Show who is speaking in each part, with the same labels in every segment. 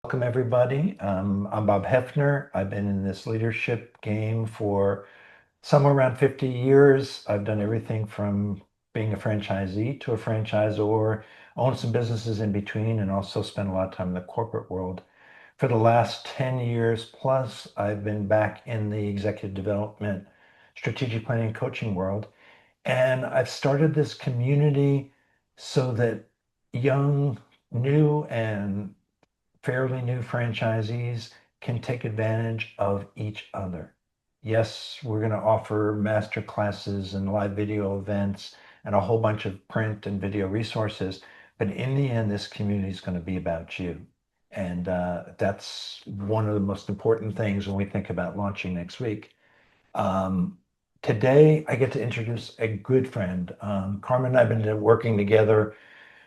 Speaker 1: Welcome, everybody. I'm Bob Hoeffner. I've been in this leadership game for somewhere around 50 years. I've done everything from being a franchisee to a franchisor, owned some businesses in between, and also spent a lot of time in the corporate world. For the last 10 years plus, I've been back in the executive development, strategic planning, and coaching world. And I've started this community so that young, new, and fairly new franchisees can take advantage of each other. Yes, we're going to offer master classes and live video events and a whole bunch of print and video resources, but in the end, this community is going to be about you. And that's one of the most important things when we think about launching next week. Um, Today, I get to introduce a good friend. Carmen and I have been working together,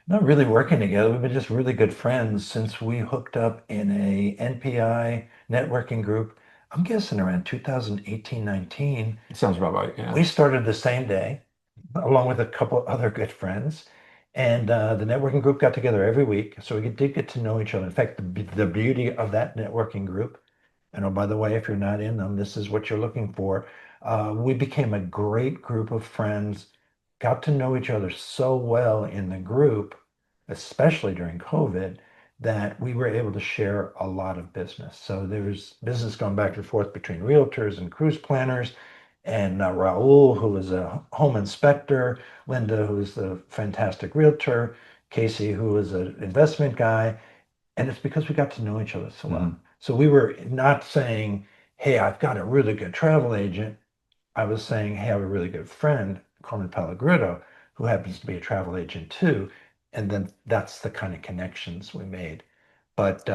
Speaker 1: not really working together. We've been just really good friends since we hooked up in a NPI networking group. I'm guessing around 2018, 19.
Speaker 2: Sounds about right, yeah.
Speaker 1: We started the same day, along with a couple of other good friends. And the networking group got together every week. So we did get to know each other. In fact, the beauty of that networking group, and oh, by the way, if you're not in them, this is what you're looking for. We became a great group of friends, got to know each other so well in the group, especially during COVID, that we were able to share a lot of business. So there's business going back and forth between realtors and cruise planners, and Raul, who is a home inspector, Linda, who is the fantastic realtor, Casey, who is an investment guy. And it's because we got to know each other so well.
Speaker 2: Mhm.
Speaker 1: So we were not saying, hey, I've got a really good travel agent. I was saying, hey, I have a really good friend, Carmen Palogruto, who happens to be a travel agent too. And then that's the kind of connections we made. But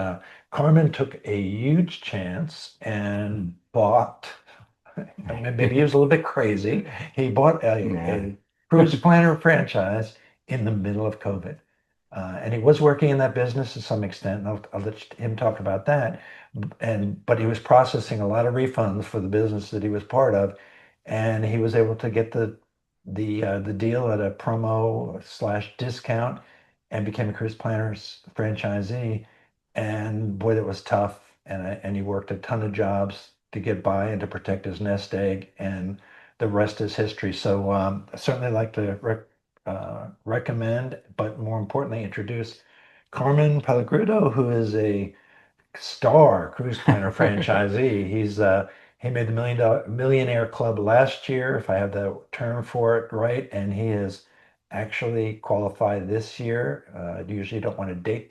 Speaker 1: Carmen took a huge chance and bought, maybe he was a little bit crazy. He bought
Speaker 2: Yeah.
Speaker 1: a cruise planner franchise in the middle of COVID. And he was working in that business to some extent, and I'll let him talk about that. But he was processing a lot of refunds for the business that he was part of, and he was able to get the deal at a promo slash discount, and became a Cruise Planners franchisee. And boy, that was tough. And he worked a ton of jobs to get by and to protect his nest egg, and the rest is history. So I certainly like to recommend, but more importantly, introduce Carmen Palogruto, who is a star cruise planner franchisee. He made the millionaire club last year, if I have the term for it right, and he is actually qualified this year. Usually don't want to date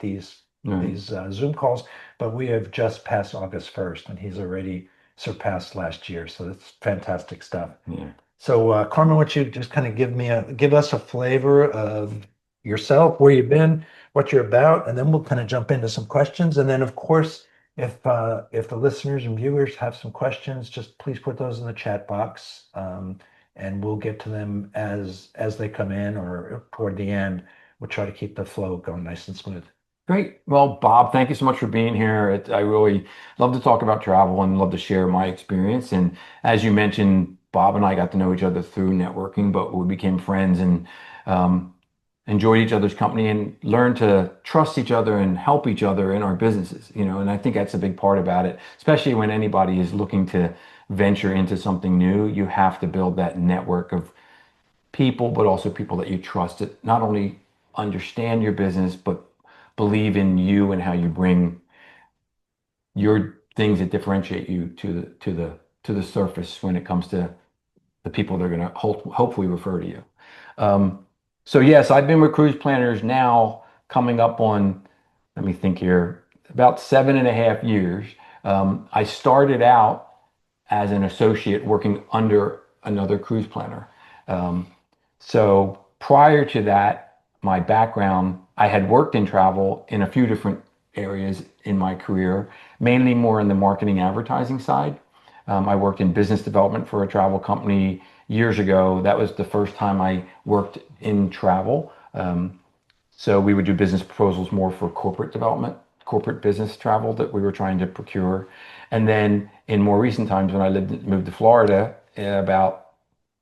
Speaker 2: Right.
Speaker 1: these Zoom calls, but we have just passed August 1st, and he's already surpassed last year. So that's fantastic stuff.
Speaker 2: Yeah.
Speaker 1: So, Carmen, why don't you just kind of give us a flavor of yourself, where you've been, what you're about, and then we'll kind of jump into some questions. And then, of course, if the listeners and viewers have some questions, just please put those in the chat box, and we'll get to them as they come in, or toward the end. We'll try to keep the flow going nice and smooth.
Speaker 2: Great. Well, Bob, thank you so much for being here. I really love to talk about travel and love to share my experience. And as you mentioned, Bob and I got to know each other through networking, but we became friends and um, enjoyed each other's company and learned to trust each other and help each other in our businesses, and I think that's a big part about it, especially when anybody is looking to venture into something new. You have to build that network of people, but also people that you trust that not only understand your business, but believe in you and how you bring your things that differentiate you to the surface when it comes to the people that are going to hopefully refer to you. So yes, I've been with Cruise Planners now coming up on, let me think here, about 7.5 years. I started out as an associate working under another cruise planner. Um, so prior to that, my background, I had worked in travel in a few different areas in my career, mainly more in the marketing advertising side. I worked in business development for a travel company years ago. That was the first time I worked in travel. So we would do business proposals more for corporate development, corporate business travel that we were trying to procure. And then in more recent times, when I moved to Florida, about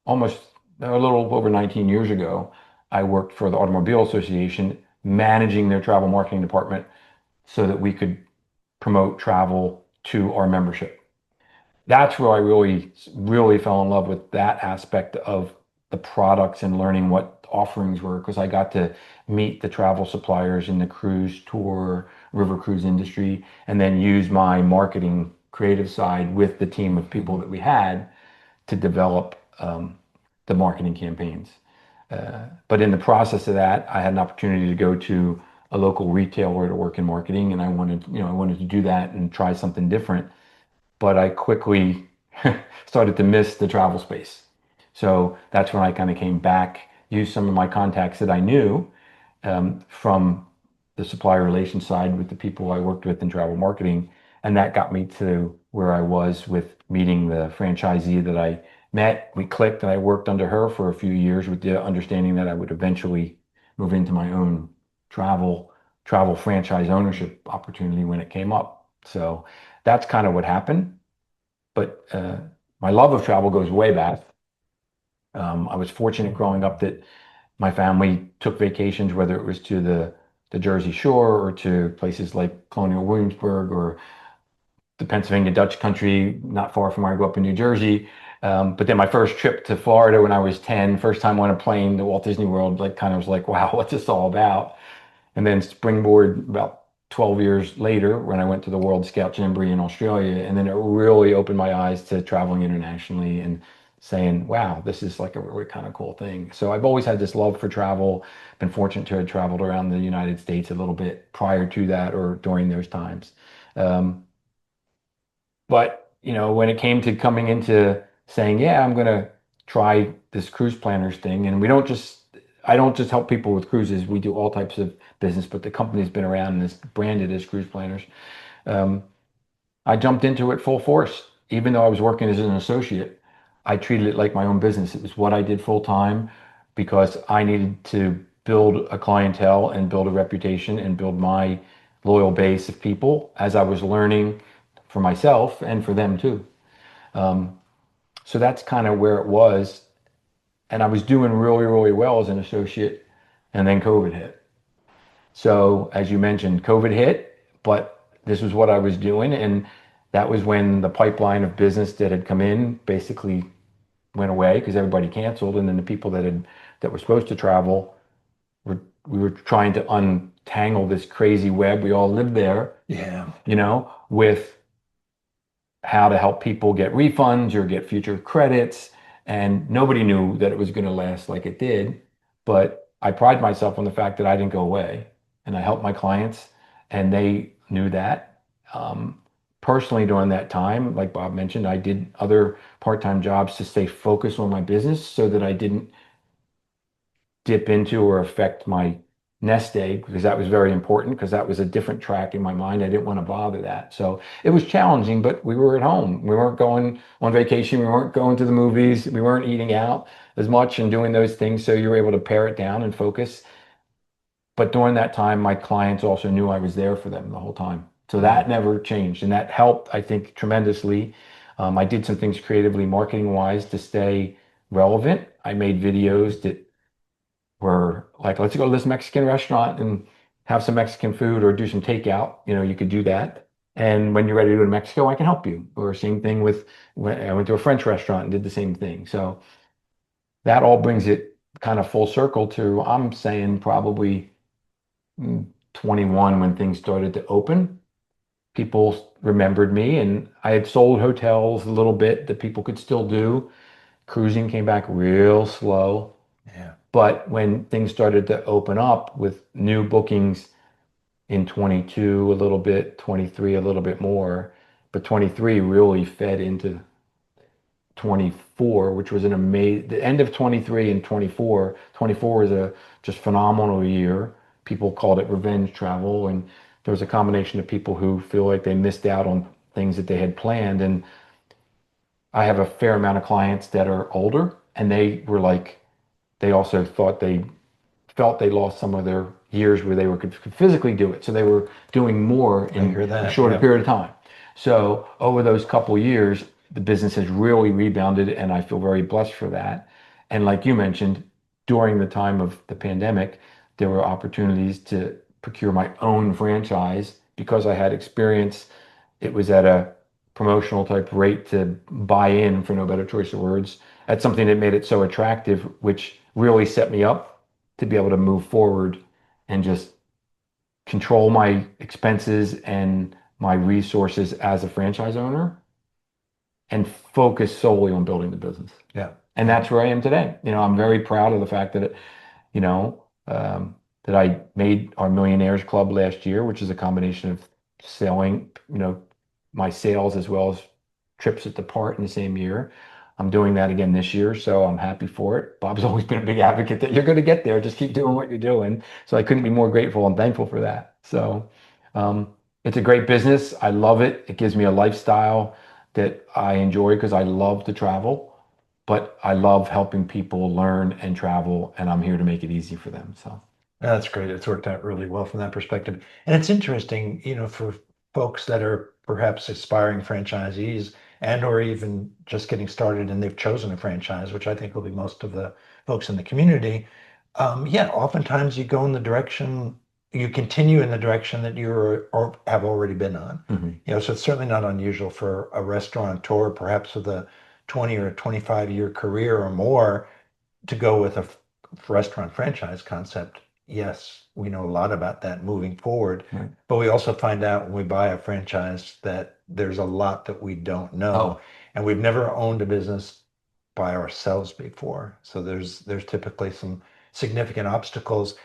Speaker 2: almost a little over 19 years ago, I worked for the Automobile Association, managing their travel marketing department so that we could promote travel to our membership. That's where I really, really fell in love with that aspect of the products and learning what offerings were because I got to meet the travel suppliers in the cruise tour, river cruise industry, and then use my marketing creative side with the team of people that we had to develop the marketing campaigns. But in the process of that, I had an opportunity to go to a local retailer to work in marketing, and I wanted to do that and try something different. But I quickly started to miss the travel space. So that's when I kind of came back, used some of my contacts that I knew from the supplier relations side with the people I worked with in travel marketing. And that got me to where I was with meeting the franchisee that I met. We clicked and I worked under her for a few years with the understanding that I would eventually move into my own travel franchise ownership opportunity when it came up. So that's kind of what happened. But my love of travel goes way back. I was fortunate growing up that my family took vacations, whether it was to the Jersey Shore or to places like Colonial Williamsburg or the Pennsylvania Dutch country, not far from where I grew up in New Jersey. But then my first trip to Florida when I was 10, first time on a plane to Walt Disney World, like kind of was like, wow, what's this all about? And then springboard about 12 years later when I went to the World Scout Jamboree in Australia. And then it really opened my eyes to traveling internationally and saying, wow, this is like a really kind of cool thing. So I've always had this love for travel, been fortunate to have traveled around the United States a little bit prior to that or during those times. Um, but, when it came to coming into saying, yeah, I'm going to try this cruise planners thing, and I don't just help people with cruises. We do all types of business, but the company's been around and is branded as Cruise Planners. Um, I jumped into it full force. Even though I was working as an associate, I treated it like my own business. It was what I did full time because I needed to build a clientele and build a reputation and build my loyal base of people as I was learning for myself and for them too. Um, so that's kind of where it was. And I was doing really, really well as an associate. And then COVID hit. So, as you mentioned, COVID hit, but this was what I was doing. And that was when the pipeline of business that had come in basically went away because everybody canceled. And then the people that were supposed to travel, we were trying to untangle this crazy web. We all lived there,
Speaker 1: Yeah.
Speaker 2: with how to help people get refunds or get future credits. And nobody knew that it was going to last like it did. But I pride myself on the fact that I didn't go away and I helped my clients and they knew that. Personally, during that time, like Bob mentioned, I did other part-time jobs to stay focused on my business so that I didn't dip into or affect my nest egg because that was very important because that was a different track in my mind. I didn't want to bother that. So it was challenging, but we were at home. We weren't going on vacation. We weren't going to the movies. We weren't eating out as much and doing those things. So you were able to pare it down and focus. But during that time, my clients also knew I was there for them the whole time. So that never changed. And that helped, I think, tremendously. I did some things creatively, marketing wise, to stay relevant. I made videos that were like, let's go to this Mexican restaurant and have some Mexican food or do some takeout. You could do that. And when you're ready to go to Mexico, I can help you. Or same thing with when I went to a French restaurant and did the same thing. So that all brings it kind of full circle to, I'm saying probably 21 when things started to open. People remembered me and I had sold hotels a little bit that people could still do. Cruising came back real slow.
Speaker 1: Yeah.
Speaker 2: But when things started to open up with new bookings in 22 a little bit, 23 a little bit more, but 23 really fed into 24, which was an amazing, the end of 23 and 24. 24 was a just phenomenal year. People called it revenge travel. And there was a combination of people who feel like they missed out on things that they had planned. And I have a fair amount of clients that are older and they were like, they also thought they felt they lost some of their years where they could physically do it. So they were doing more
Speaker 1: I
Speaker 2: in
Speaker 1: hear
Speaker 2: a
Speaker 1: that.
Speaker 2: shorter
Speaker 1: Yep.
Speaker 2: period of time. So over those couple years, the business has really rebounded, and I feel very blessed for that. And like you mentioned, during the time of the pandemic, there were opportunities to procure my own franchise because I had experience. It was at a promotional type rate to buy in, for no better choice of words. That's something that made it so attractive, which really set me up to be able to move forward and just control my expenses and my resources as a franchise owner and focus solely on building the business.
Speaker 1: Yeah.
Speaker 2: And
Speaker 1: Yeah.
Speaker 2: that's where I am today. I'm very proud of the fact that, you know, that I made our Millionaires Club last year, which is a combination of selling, my sales as well as trips at the part in the same year. I'm doing that again this year, so I'm happy for it. Bob's always been a big advocate that you're going to get there. Just keep doing what you're doing. So I couldn't be more grateful and thankful for that. So um, it's a great business. I love it. It gives me a lifestyle that I enjoy because I love to travel, but I love helping people learn and travel, and I'm here to make it easy for them. So.
Speaker 1: That's great. It's worked out really well from that perspective. And it's interesting, for folks that are perhaps aspiring franchisees and or even just getting started and they've chosen a franchise, which I think will be most of the folks in the community. Yeah, oftentimes you continue in the direction that you're or have already been on.
Speaker 2: Mhm.
Speaker 1: So it's certainly not unusual for a restaurateur, perhaps with a 20 or 25-year career or more, to go with a restaurant franchise concept. Yes, we know a lot about that moving forward,
Speaker 2: Right.
Speaker 1: but we also find out when we buy a franchise that there's a lot that we don't know,
Speaker 2: Oh,
Speaker 1: and we've never owned a business by ourselves before. So there's typically some significant obstacles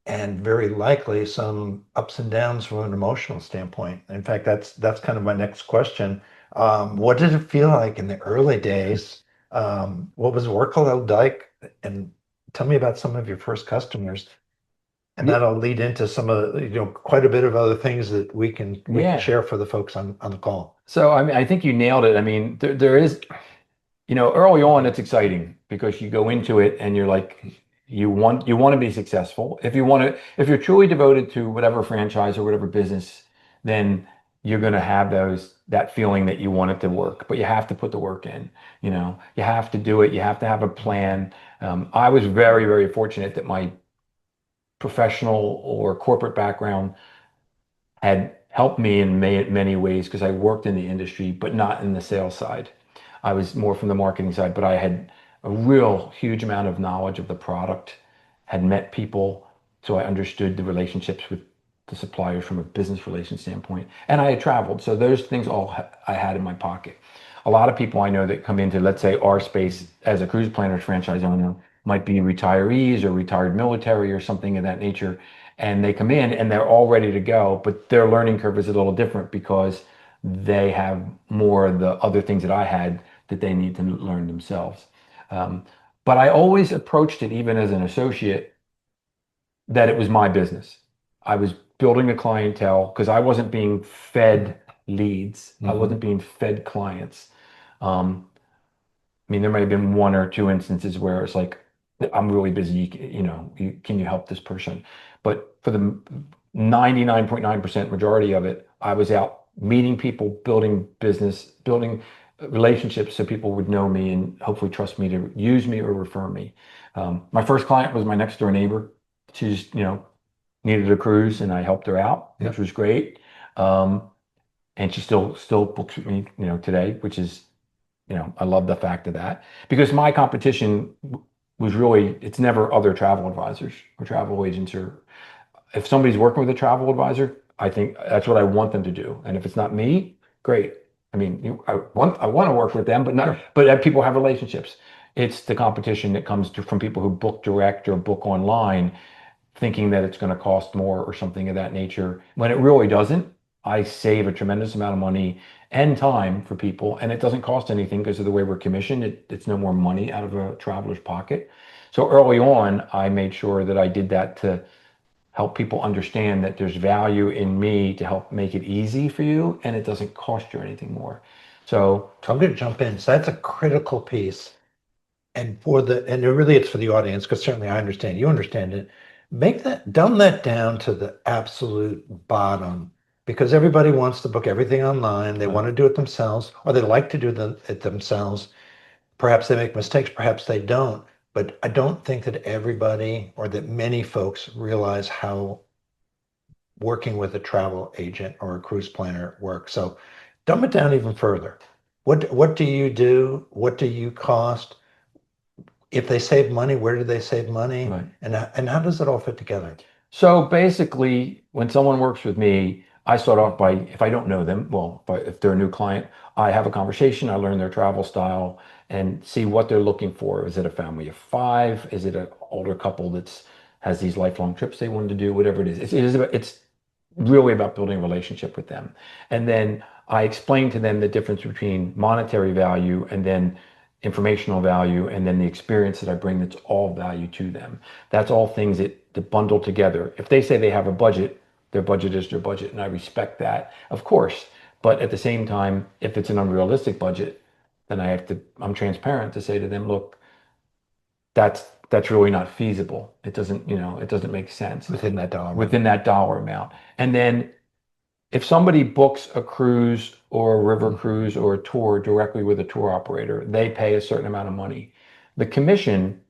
Speaker 1: and very likely some ups and downs from an emotional standpoint. In fact, that's kind of my next question. What did it feel like in the early days? What was workload like? And tell me about some of your first customers, and
Speaker 2: yeah,
Speaker 1: that'll lead into some of quite a bit of other things that we can
Speaker 2: yeah.
Speaker 1: share for the folks on the call.
Speaker 2: So I mean, I think you nailed it. I mean, there is, early on, it's exciting because you go into it and you're like, you want to be successful. If you're truly devoted to whatever franchise or whatever business, then you're going to have that feeling that you want it to work, but you have to put the work in. You have to do it. You have to have a plan. I was very, very fortunate that my professional or corporate background had helped me in many ways because I worked in the industry, but not in the sales side. I was more from the marketing side, but I had a real huge amount of knowledge of the product, had met people, so I understood the relationships with the suppliers from a business relation standpoint. And I had traveled, so those things all I had in my pocket. A lot of people I know that come into, let's say, our space as a cruise planners franchise owner might be retirees or retired military or something of that nature, and they come in and they're all ready to go, but their learning curve is a little different because they have more of the other things that I had that they need to learn themselves. Um, but I always approached it, even as an associate, that it was my business. I was building a clientele because I wasn't being fed leads. I
Speaker 1: Mhm.
Speaker 2: wasn't being fed clients. Um, I mean, there might have been one or two instances where it's like, I'm really busy, can you help this person? But for the 99.9% majority of it, I was out meeting people, building business, building relationships so people would know me and hopefully trust me to use me or refer me. My first client was my next door neighbor. She just, needed a cruise and I helped her out, which
Speaker 1: Yep.
Speaker 2: was great. Um, and she still books with me, today, which is I love the fact of that because my competition was really, it's never other travel advisors or travel agents, or if somebody's working with a travel advisor, I think that's what I want them to do. And if it's not me, great. I mean, I want to work with them, but not,
Speaker 1: Sure.
Speaker 2: but people have relationships. It's the competition that comes from people who book direct or book online thinking that it's going to cost more or something of that nature when it really doesn't. I save a tremendous amount of money and time for people, and it doesn't cost anything because of the way we're commissioned. It's no more money out of a traveler's pocket. So early on, I made sure that I did that to help people understand that there's value in me to help make it easy for you, and it doesn't cost you anything more. So,
Speaker 1: So I'm going to jump in. So that's a critical piece. And really it's for the audience, because certainly I understand, you understand it. Dumb that down to the absolute bottom, because everybody wants to book everything online. They
Speaker 2: right.
Speaker 1: want to do it themselves, or they like to do it themselves. Perhaps they make mistakes, perhaps they don't. But I don't think that everybody or that many folks realize how working with a travel agent or a cruise planner works. So dumb it down even further. What do you do? What do you cost? If they save money, where do they save money?
Speaker 2: Right.
Speaker 1: And how does it all fit together?
Speaker 2: So basically, when someone works with me, I start off by, if I don't know them, well, if they're a new client, I have a conversation, I learn their travel style and see what they're looking for. Is it a family of five? Is it an older couple that's has these lifelong trips they wanted to do? Whatever it is. It's really about building a relationship with them. And then I explain to them the difference between monetary value and then informational value and then the experience that I bring that's all value to them. That's all things that bundle together. If they say they have a budget, their budget is their budget, and I respect that, of course. But at the same time, if it's an unrealistic budget, then I'm transparent to say to them, look, that's really not feasible. It doesn't, it doesn't make sense
Speaker 1: Within that dollar amount.
Speaker 2: within that dollar amount. And then if somebody books a cruise or a river cruise or a tour directly with a tour operator, they pay a certain amount of money. The commission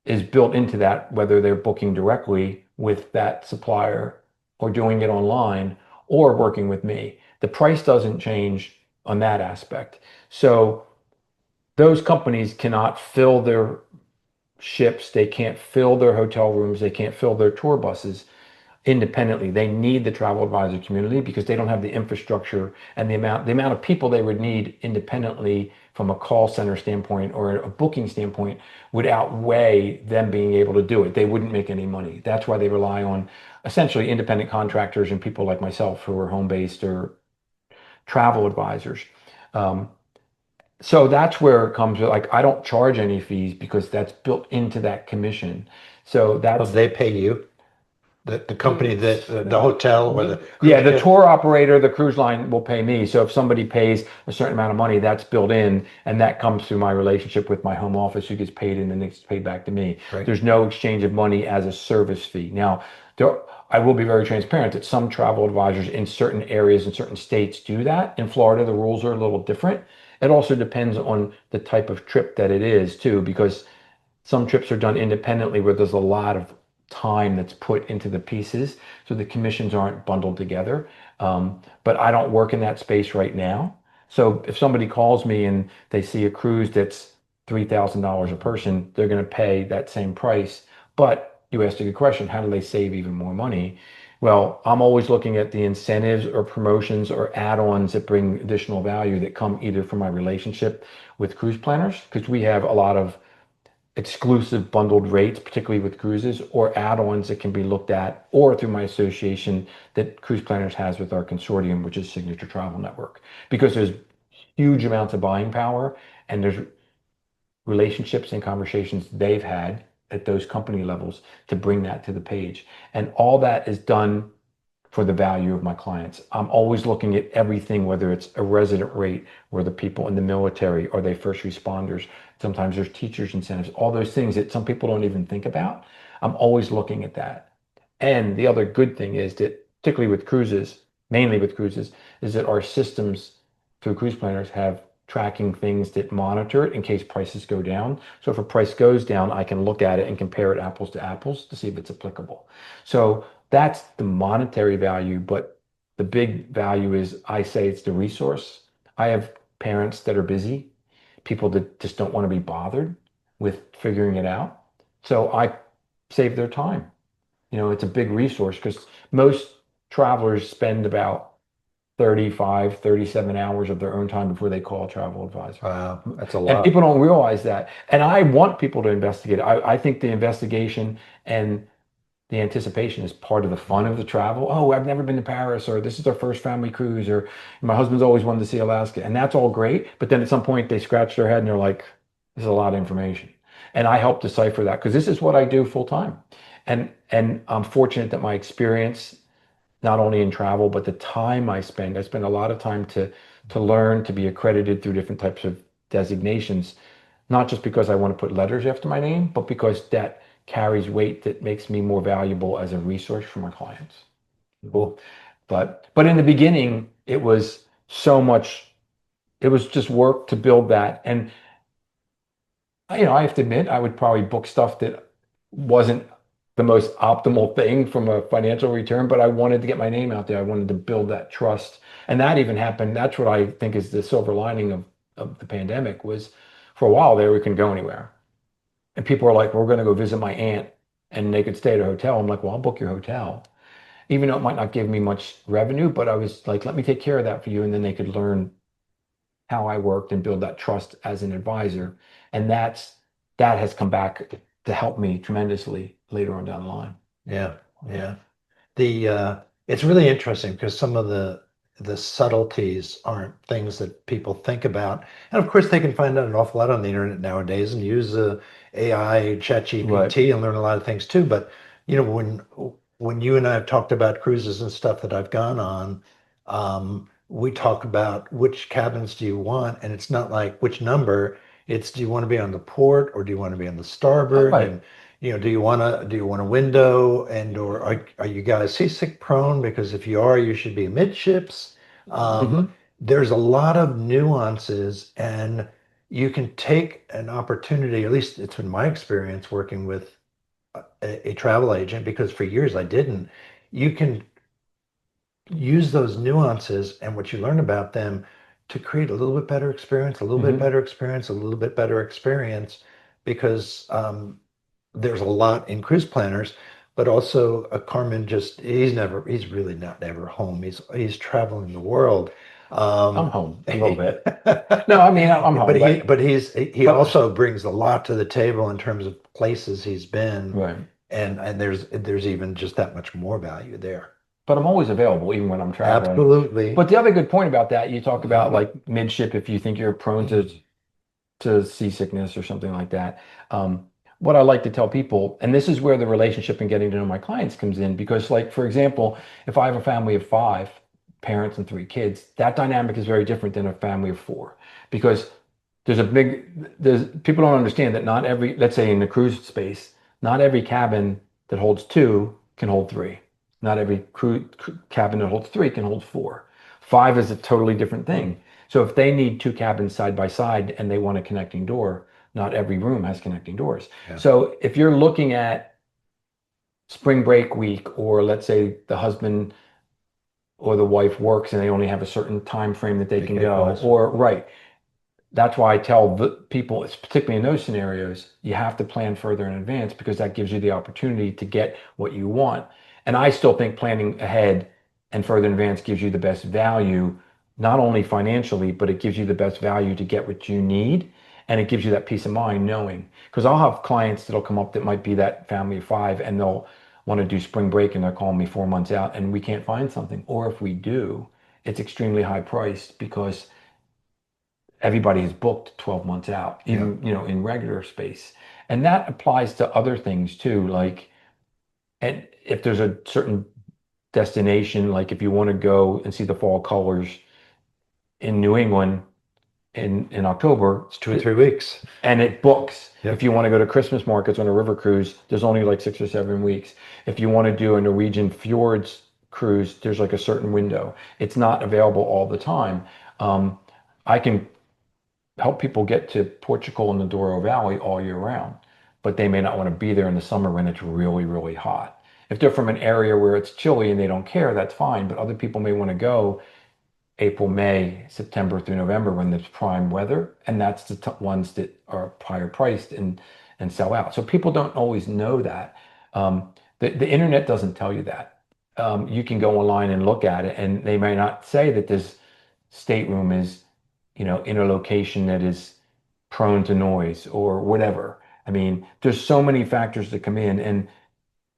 Speaker 2: is built into that, whether they're booking directly with that supplier or doing it online or working with me. The price doesn't change on that aspect. So those companies cannot fill their ships, they can't fill their hotel rooms, they can't fill their tour buses independently. They need the travel advisor community because they don't have the infrastructure and the amount of people they would need independently from a call center standpoint or a booking standpoint would outweigh them being able to do it. They wouldn't make any money. That's why they rely on essentially independent contractors and people like myself who are home based or travel advisors. Um, so that's where it comes with, like, I don't charge any fees because that's built into that commission. So
Speaker 1: Oh,
Speaker 2: that's
Speaker 1: they pay you? The company that the hotel or the
Speaker 2: Yeah,
Speaker 1: cruise
Speaker 2: the
Speaker 1: ship?
Speaker 2: tour operator, the cruise line will pay me. So if somebody pays a certain amount of money, that's built in, and that comes through my relationship with my home office, who gets paid and then it's paid back to me.
Speaker 1: Right.
Speaker 2: There's no exchange of money as a service fee. Now, there, I will be very transparent that some travel advisors in certain areas in certain states do that. In Florida, the rules are a little different. It also depends on the type of trip that it is too, because some trips are done independently where there's a lot of time that's put into the pieces, so the commissions aren't bundled together. But I don't work in that space right now. So if somebody calls me and they see a cruise that's $3,000 a person, they're going to pay that same price. But you asked a good question, how do they save even more money? Well, I'm always looking at the incentives or promotions or add-ons that bring additional value that come either from my relationship with cruise planners, because we have a lot of exclusive bundled rates, particularly with cruises, or add-ons that can be looked at, or through my association that Cruise Planners has with our consortium, which is Signature Travel Network. Because there's huge amounts of buying power and there's relationships and conversations they've had at those company levels to bring that to the page. And all that is done for the value of my clients. I'm always looking at everything, whether it's a resident rate, where the people in the military, are they first responders? Sometimes there's teachers incentives, all those things that some people don't even think about. I'm always looking at that. And the other good thing is that, particularly with cruises, mainly with cruises, is that our systems through cruise planners have tracking things that monitor it in case prices go down. So if a price goes down, I can look at it and compare it apples to apples to see if it's applicable. So that's the monetary value, but the big value is, I say, it's the resource. I have parents that are busy, people that just don't want to be bothered with figuring it out. So I save their time. It's a big resource because most travelers spend about 35, 37 hours of their own time before they call a travel advisor.
Speaker 1: Wow, that's a
Speaker 2: And
Speaker 1: lot.
Speaker 2: people don't realize that. And I want people to investigate. I think the investigation and the anticipation is part of the fun of the travel. Oh, I've never been to Paris, or this is our first family cruise, or my husband's always wanted to see Alaska. And that's all great. But then at some point they scratch their head and they're like, this is a lot of information. And I help decipher that because this is what I do full time. And I'm fortunate that my experience, not only in travel, but the time I spend a lot of time to learn, to be accredited through different types of designations, not just because I want to put letters after my name, but because that carries weight that makes me more valuable as a resource for my clients.
Speaker 1: Cool.
Speaker 2: But in the beginning, it was so much, it was just work to build that. And I have to admit, I would probably book stuff that wasn't the most optimal thing from a financial return, but I wanted to get my name out there. I wanted to build that trust. And that even happened. That's what I think is the silver lining of the pandemic was for a while there, we couldn't go anywhere. And people were like, we're going to go visit my aunt and they could stay at a hotel. I'm like, well, I'll book your hotel. Even though it might not give me much revenue, but I was like, let me take care of that for you. And then they could learn how I worked and build that trust as an advisor. And that has come back to help me tremendously later on down the line.
Speaker 1: Yeah, yeah. The it's really interesting because some of the subtleties aren't things that people think about. And of course they can find out an awful lot on the internet nowadays and use AI,
Speaker 2: Right.
Speaker 1: ChatGPT and learn a lot of things too. But when you and I have talked about cruises and stuff that I've gone on, we talk about which cabins do you want, and it's not like which number, it's do you want to be on the port or do you want to be on the starboard?
Speaker 2: Right.
Speaker 1: And do you want a window and or are you guys seasick prone? Because if you are, you should be amidships. Um,
Speaker 2: Hmm.
Speaker 1: there's a lot of nuances, and you can take an opportunity, at least it's been my experience working with a travel agent, because for years I didn't. You can use those nuances and what you learn about them to create a little bit better experience, a little bit
Speaker 2: Hmm.
Speaker 1: better experience, a little bit better experience, because there's a lot in cruise planners, but also Carmen he's really not ever home. He's traveling the world.
Speaker 2: I'm
Speaker 1: Um,
Speaker 2: home a little bit. No, I mean, I'm
Speaker 1: but
Speaker 2: home, but
Speaker 1: he
Speaker 2: but
Speaker 1: also brings a lot to the table in terms of places he's been,
Speaker 2: right.
Speaker 1: and there's even just that much more value there.
Speaker 2: But I'm always available even when I'm traveling.
Speaker 1: Absolutely.
Speaker 2: But the other good point about that, you talk about like midship if you think you're prone to seasickness or something like that. What I like to tell people, and this is where the relationship and getting to know my clients comes in, because, like, for example, if I have a family of five, parents and three kids, that dynamic is very different than a family of four, because there's people don't understand that not every, let's say in the cruise space, not every cabin that holds two can hold three. Not every cabin that holds three can hold four. Five is a totally different thing. So if they need two cabins side by side and they want a connecting door, not every room has connecting doors.
Speaker 1: Yeah.
Speaker 2: So if you're looking at spring break week, or let's say the husband or the wife works and they only have a certain time frame that they can
Speaker 1: Weekend
Speaker 2: go,
Speaker 1: class.
Speaker 2: or right, that's why I tell the people, it's particularly in those scenarios, you have to plan further in advance because that gives you the opportunity to get what you want. And I still think planning ahead and further in advance gives you the best value, not only financially, but it gives you the best value to get what you need. And it gives you that peace of mind knowing. Because I'll have clients that'll come up that might be that family of five and they'll want to do spring break and they're calling me 4 months out and we can't find something. Or if we do, it's extremely high priced because everybody is booked 12 months out,
Speaker 1: Yeah.
Speaker 2: even, in regular space. And that applies to other things too. Like, and if there's a certain destination, like if you want to go and see the fall colors in New England in October,
Speaker 1: It's 2 or 3 weeks.
Speaker 2: and it books. If
Speaker 1: Yep.
Speaker 2: you want to go to Christmas markets on a river cruise, there's only like 6 or 7 weeks. If you want to do a Norwegian fjords cruise, there's like a certain window. It's not available all the time. I can help people get to Portugal and the Douro Valley all year round, but they may not want to be there in the summer when it's really, really hot. If they're from an area where it's chilly and they don't care, that's fine. But other people may want to go April, May, September through November when there's prime weather, and that's the ones that are higher priced and sell out. So people don't always know that. The internet doesn't tell you that. You can go online and look at it, and they may not say that this stateroom is, in a location that is prone to noise or whatever. I mean, there's so many factors that come in, and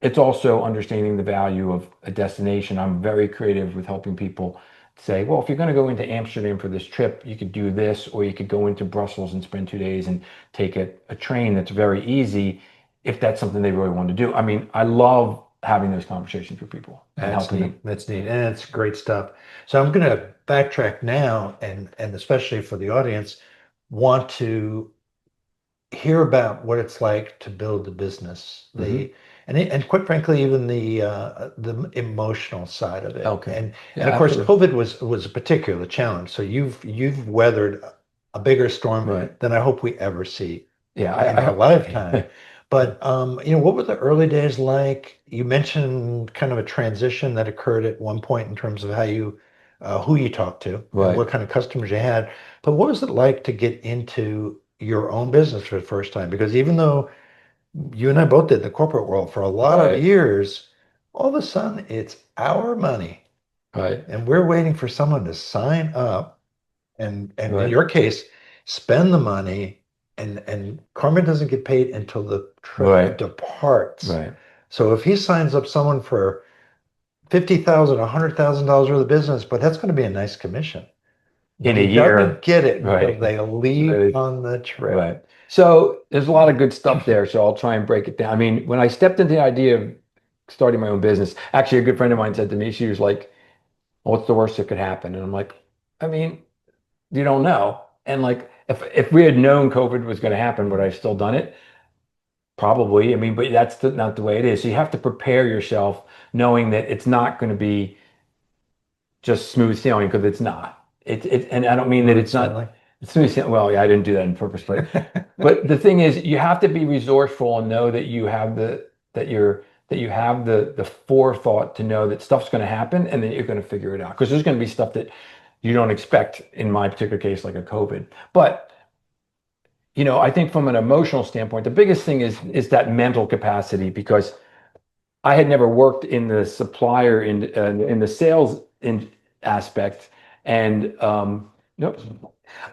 Speaker 2: it's also understanding the value of a destination. I'm very creative with helping people say, well, if you're going to go into Amsterdam for this trip, you could do this, or you could go into Brussels and spend 2 days and take a train that's very easy if that's something they really want to do. I mean, I love having those conversations with people and
Speaker 1: That's
Speaker 2: helping them.
Speaker 1: neat. That's neat. And it's great stuff. So I'm going to backtrack now, and especially for the audience, want to hear about what it's like to build a business,
Speaker 2: Hmm.
Speaker 1: and quite frankly, even the emotional side of it.
Speaker 2: Okay.
Speaker 1: And
Speaker 2: Yeah,
Speaker 1: of course,
Speaker 2: absolutely.
Speaker 1: COVID was a particular challenge. So you've weathered a bigger storm
Speaker 2: Right.
Speaker 1: than I hope we ever see
Speaker 2: Yeah,
Speaker 1: in
Speaker 2: I
Speaker 1: our
Speaker 2: hope.
Speaker 1: lifetime. But what were the early days like? You mentioned kind of a transition that occurred at one point in terms of how you, who you talked to and
Speaker 2: Right,
Speaker 1: what kind of customers you had. But what was it like to get into your own business for the first time? Because even though you and I both did the corporate world for a lot of
Speaker 2: right,
Speaker 1: years, all of a sudden it's our money,
Speaker 2: right,
Speaker 1: and we're waiting for someone to sign up and in
Speaker 2: right,
Speaker 1: your case, spend the money, and Carmen doesn't get paid until the trip
Speaker 2: right,
Speaker 1: departs.
Speaker 2: right.
Speaker 1: So if he signs up someone for 50,000, $100,000 worth of business, but that's going to be a nice commission. But
Speaker 2: In a
Speaker 1: he doesn't
Speaker 2: year,
Speaker 1: get it until
Speaker 2: right,
Speaker 1: they leave
Speaker 2: right,
Speaker 1: on the trip.
Speaker 2: right. So there's a lot of good stuff there. So I'll try and break it down. I mean, when I stepped into the idea of starting my own business, actually, a good friend of mine said to me, she was like, "Well, what's the worst that could happen?" And I'm like, I mean, you don't know. And like, if we had known COVID was going to happen, would I have still done it? Probably. I mean, but not the way it is. So you have to prepare yourself knowing that it's not going to be just smooth sailing because it's not. And I don't mean that
Speaker 1: Smooth
Speaker 2: it's not
Speaker 1: sailing.
Speaker 2: it's smooth sailing. Well, yeah, I didn't do that on purpose, but the thing is, you have to be resourceful and know that you have the forethought to know that stuff's going to happen and then you're going to figure it out. Because there's going to be stuff that you don't expect in my particular case, like a COVID. But I think from an emotional standpoint, the biggest thing is that mental capacity because I had never worked in the supplier in the sales aspect, and nope,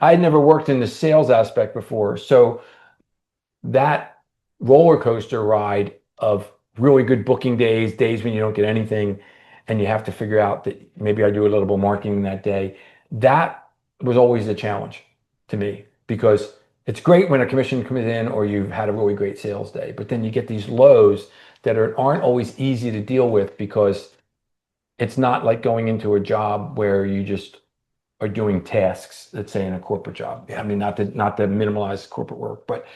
Speaker 2: I had never worked in the sales aspect before. So that roller coaster ride of really good booking days, days when you don't get anything, and you have to figure out that maybe I do a little bit of marketing that day. That was always a challenge to me because it's great when a commission comes in or you've had a really great sales day, but then you get these lows that aren't always easy to deal with because it's not like going into a job where you just are doing tasks, let's say in a corporate job. I
Speaker 1: Yeah.
Speaker 2: mean, not to minimize corporate work, but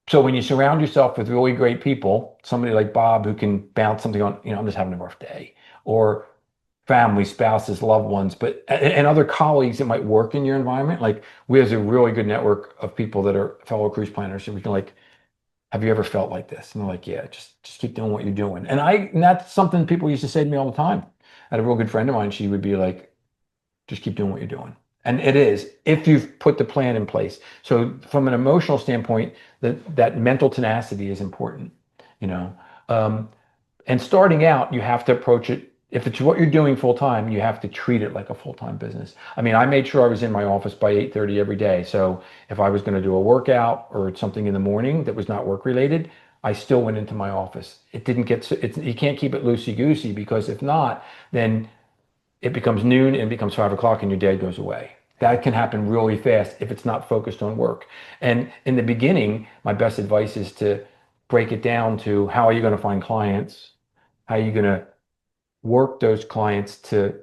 Speaker 2: so when you surround yourself with really great people, somebody like Bob who can bounce something on, I'm just having a rough day, or family, spouses, loved ones, but and other colleagues that might work in your environment. Like we have a really good network of people that are fellow cruise planners, so we can like, have you ever felt like this? And they're like, yeah, just keep doing what you're doing. And that's something people used to say to me all the time. I had a real good friend of mine. She would be like, just keep doing what you're doing. And it is, if you've put the plan in place. So from an emotional standpoint, that mental tenacity is important, you know. Um, and starting out, you have to approach it. If it's what you're doing full time, you have to treat it like a full time business. I mean, I made sure I was in my office by 8:30 every day. So if I was going to do a workout or something in the morning that was not work related, I still went into my office. It didn't get you can't keep it loosey goosey because if not, then it becomes noon and it becomes 5 o'clock and your day goes away. That can happen really fast if it's not focused on work. And in the beginning, my best advice is to break it down to how are you going to find clients? How are you going to work those clients to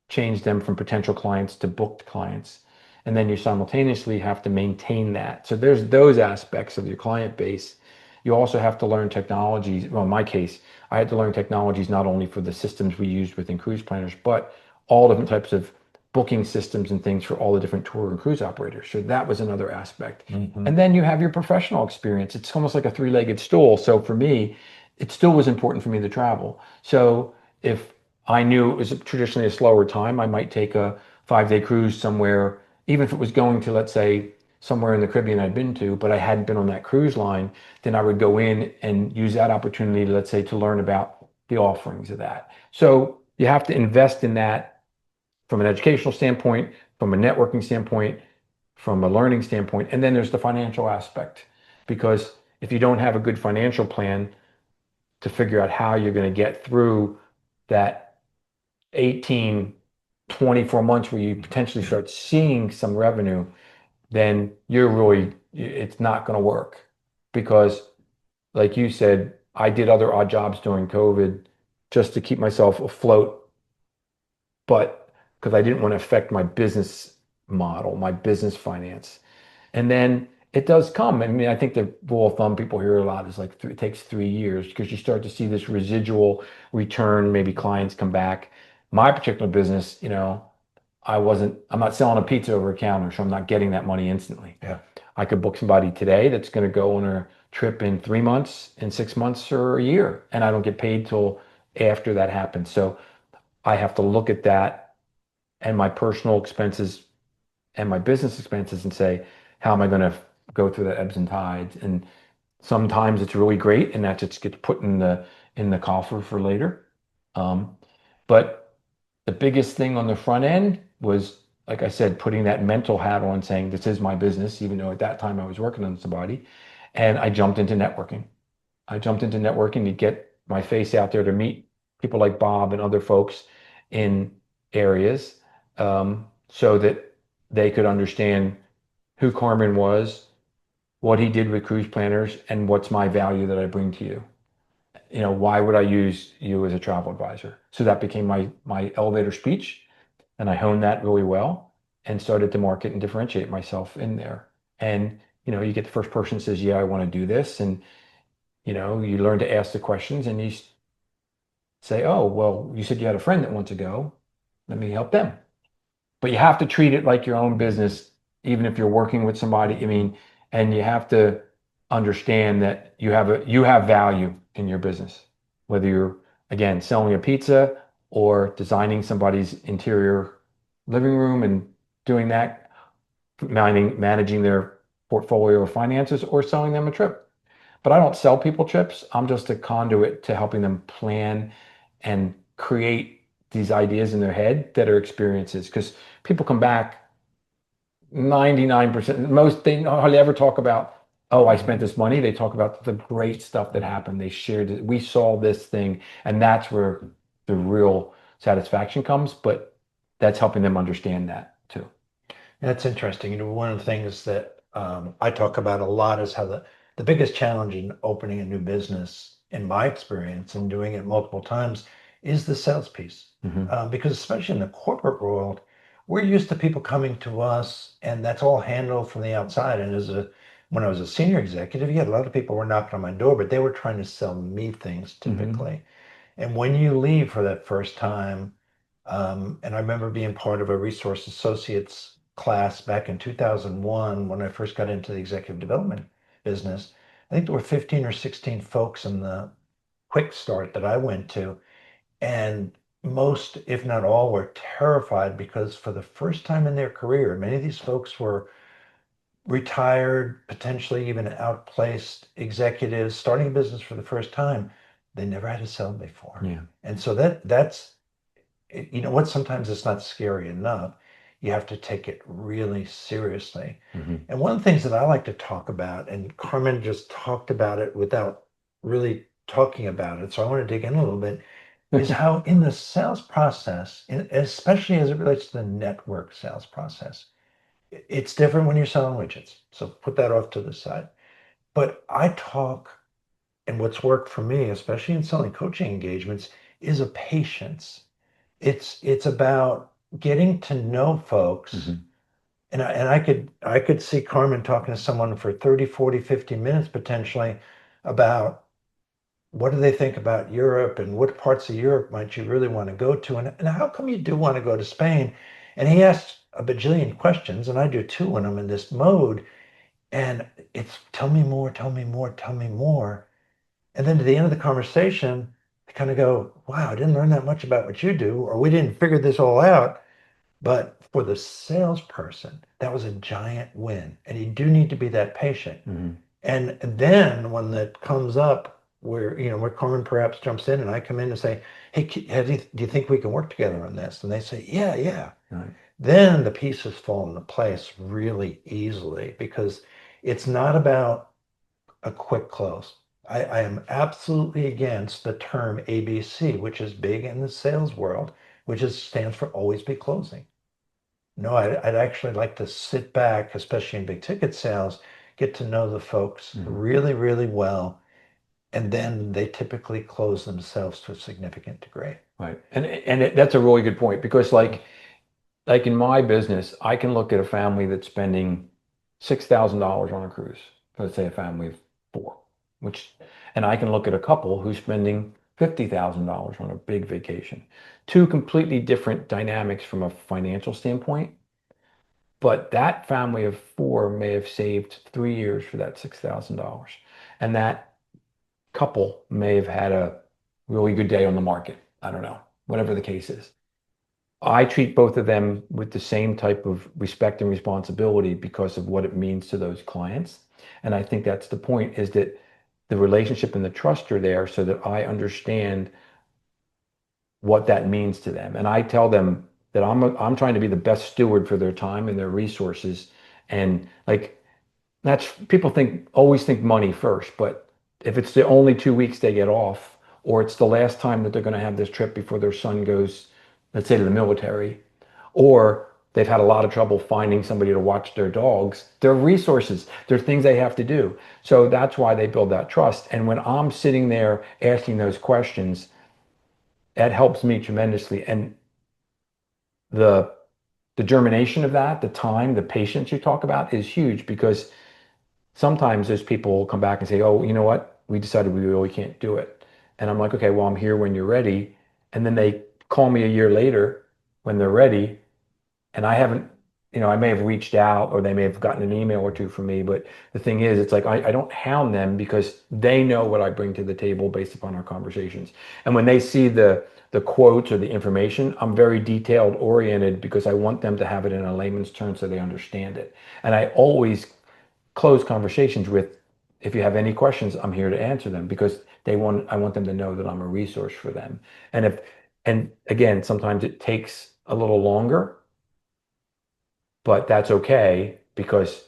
Speaker 2: change them from potential clients to booked clients? And then you simultaneously have to maintain that. So there's those aspects of your client base. You also have to learn technologies. Well, in my case, I had to learn technologies not only for the systems we used within cruise planners, but all different types of booking systems and things for all the different tour and cruise operators. So that was another aspect.
Speaker 1: Hmm.
Speaker 2: And then you have your professional experience. It's almost like a three-legged stool. So for me, it still was important for me to travel. So if I knew it was traditionally a slower time, I might take a 5-day cruise somewhere, even if it was going to, let's say, somewhere in the Caribbean I'd been to, but I hadn't been on that cruise line, then I would go in and use that opportunity, let's say, to learn about the offerings of that. So you have to invest in that from an educational standpoint, from a networking standpoint, from a learning standpoint, and then there's the financial aspect. Because if you don't have a good financial plan to figure out how you're going to get through that 18, 24 months where you potentially start seeing some revenue, then it's not going to work. Because, like you said, I did other odd jobs during COVID just to keep myself afloat, but because I didn't want to affect my business model, my business finance. And then it does come. I mean, I think the rule of thumb people hear a lot is like it takes 3 years because you start to see this residual return. Maybe clients come back. My particular business, I'm not selling a pizza over a counter, so I'm not getting that money instantly.
Speaker 1: Yeah.
Speaker 2: I could book somebody today that's going to go on a trip in 3 months, in 6 months, or a year, and I don't get paid till after that happens. So I have to look at that and my personal expenses and my business expenses and say, how am I going to go through the ebbs and tides? And sometimes it's really great, and that just gets put in the coffer for later. Um, but the biggest thing on the front end was, like I said, putting that mental hat on, saying this is my business, even though at that time I was working on somebody, and I jumped into networking. I jumped into networking to get my face out there to meet people like Bob and other folks in areas, so that they could understand who Carmen was, what he did with Cruise Planners, and what's my value that I bring to you. Why would I use you as a travel advisor? So that became my elevator speech, and I honed that really well and started to market and differentiate myself in there. And you get the first person that says, "Yeah, I want to do this," and you learn to ask the questions, and you say, "Oh, well, you said you had a friend that wants to go. Let me help them." But you have to treat it like your own business, even if you're working with somebody. I mean, and you have to understand that you have value in your business, whether you're, again, selling a pizza or designing somebody's interior living room and doing that, managing their portfolio of finances, or selling them a trip. But I don't sell people trips. I'm just a conduit to helping them plan and create these ideas in their head that are experiences. Because people come back 99%, most they hardly ever talk about, oh, I spent this money. They talk about the great stuff that happened. They shared it. We saw this thing. And that's where the real satisfaction comes. But that's helping them understand that too.
Speaker 1: That's interesting. One of the things that I talk about a lot is how the biggest challenge in opening a new business, in my experience, and doing it multiple times, is the sales piece.
Speaker 2: Hmm.
Speaker 1: Because especially in the corporate world, we're used to people coming to us, and that's all handled from the outside. And when I was a senior executive, yeah, a lot of people were knocking on my door, but they were trying to sell me things
Speaker 2: Hmm.
Speaker 1: typically. And when you leave for that first time, and I remember being part of a resource associates class back in 2001 when I first got into the executive development business. I think there were 15 or 16 folks in the quick start that I went to, and most, if not all, were terrified because for the first time in their career, many of these folks were retired, potentially even outplaced executives starting a business for the first time. They never had to sell before.
Speaker 2: Yeah.
Speaker 1: And so that's you know what, sometimes it's not scary enough. You have to take it really seriously.
Speaker 2: Hmm.
Speaker 1: And one of the things that I like to talk about, and Carmen just talked about it without really talking about it, so I want to dig in a little bit, is how in the sales process, especially as it relates to the network sales process, it's different when you're selling widgets. So put that off to the side. But I talk, and what's worked for me, especially in selling coaching engagements, is a patience. It's about getting to know folks.
Speaker 2: Hmm.
Speaker 1: And I could see Carmen talking to someone for 30, 40, 50 minutes potentially about what do they think about Europe and what parts of Europe might you really want to go to, and how come you do want to go to Spain? And he asks a bajillion questions, and I do too when I'm in this mode. And it's tell me more, tell me more, tell me more. And then to the end of the conversation, they kind of go, wow, I didn't learn that much about what you do, or we didn't figure this all out. But for the salesperson, that was a giant win. And you do need to be that patient.
Speaker 2: Hmm.
Speaker 1: And then when that comes up where Carmen perhaps jumps in and I come in and say, hey, do you think we can work together on this? And they say, yeah, yeah.
Speaker 2: Right.
Speaker 1: Then the pieces fall into place really easily because it's not about a quick close. I am absolutely against the term ABC, which is big in the sales world, which stands for always be closing. No, I'd actually like to sit back, especially in big ticket sales, get to know the folks
Speaker 2: Hmm.
Speaker 1: really, really well, and then they typically close themselves to a significant degree.
Speaker 2: Right. That's a really good point, because like in my business, I can look at a family that's spending $6,000 on a cruise. Let's say a family of four, and I can look at a couple who's spending $50,000 on a big vacation. Two completely different dynamics from a financial standpoint, but that family of four may have saved 3 years for that $6,000. and that couple may have had a really good day on the market. I don't know, whatever the case is. I treat both of them with the same type of respect and responsibility because of what it means to those clients. And I think that's the point, is that the relationship and the trust are there so that I understand what that means to them. And I tell them that I'm trying to be the best steward for their time and their resources. And like, that's, people always think money first, but if it's the only 2 weeks they get off, or it's the last time that they're going to have this trip before their son goes, let's say, to the military, or they've had a lot of trouble finding somebody to watch their dogs, they're resources, they're things they have to do. So that's why they build that trust. And when I'm sitting there asking those questions, that helps me tremendously. And the the germination of that, the time, the patience you talk about is huge, because sometimes those people will come back and say, oh, you know what? We decided we really can't do it. And I'm like, okay, well, I'm here when you're ready. And then they call me a year later when they're ready. And I haven't, I may have reached out, or they may have gotten an email or two from me. But the thing is, it's like I don't hound them, because they know what I bring to the table based upon our conversations. And when they see the quotes or the information, I'm very detailed oriented, because I want them to have it in a layman's terms so they understand it. And I always close conversations with, if you have any questions, I'm here to answer them, because I want them to know that I'm a resource for them. And again, sometimes it takes a little longer, but that's okay, because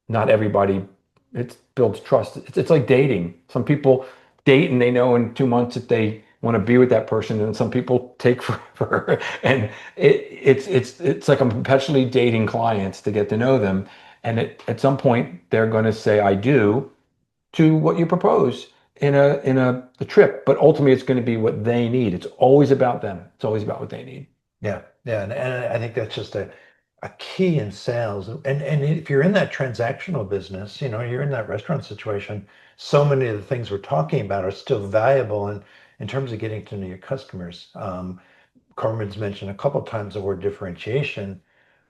Speaker 2: not everybody, it builds trust. It's like dating. Some people date and they know in 2 months if they want to be with that person, and some people take forever. And it's like I'm perpetually dating clients to get to know them. And at some point, they're going to say, I do, to what you propose in a trip. But ultimately, it's going to be what they need. It's always about them. It's always about what they need.
Speaker 1: Yeah, yeah, and I think that's just a key in sales. And if you're in that transactional business, you're in that restaurant situation, so many of the things we're talking about are still valuable in terms of getting to know your customers. Carmen's mentioned a couple times the word differentiation,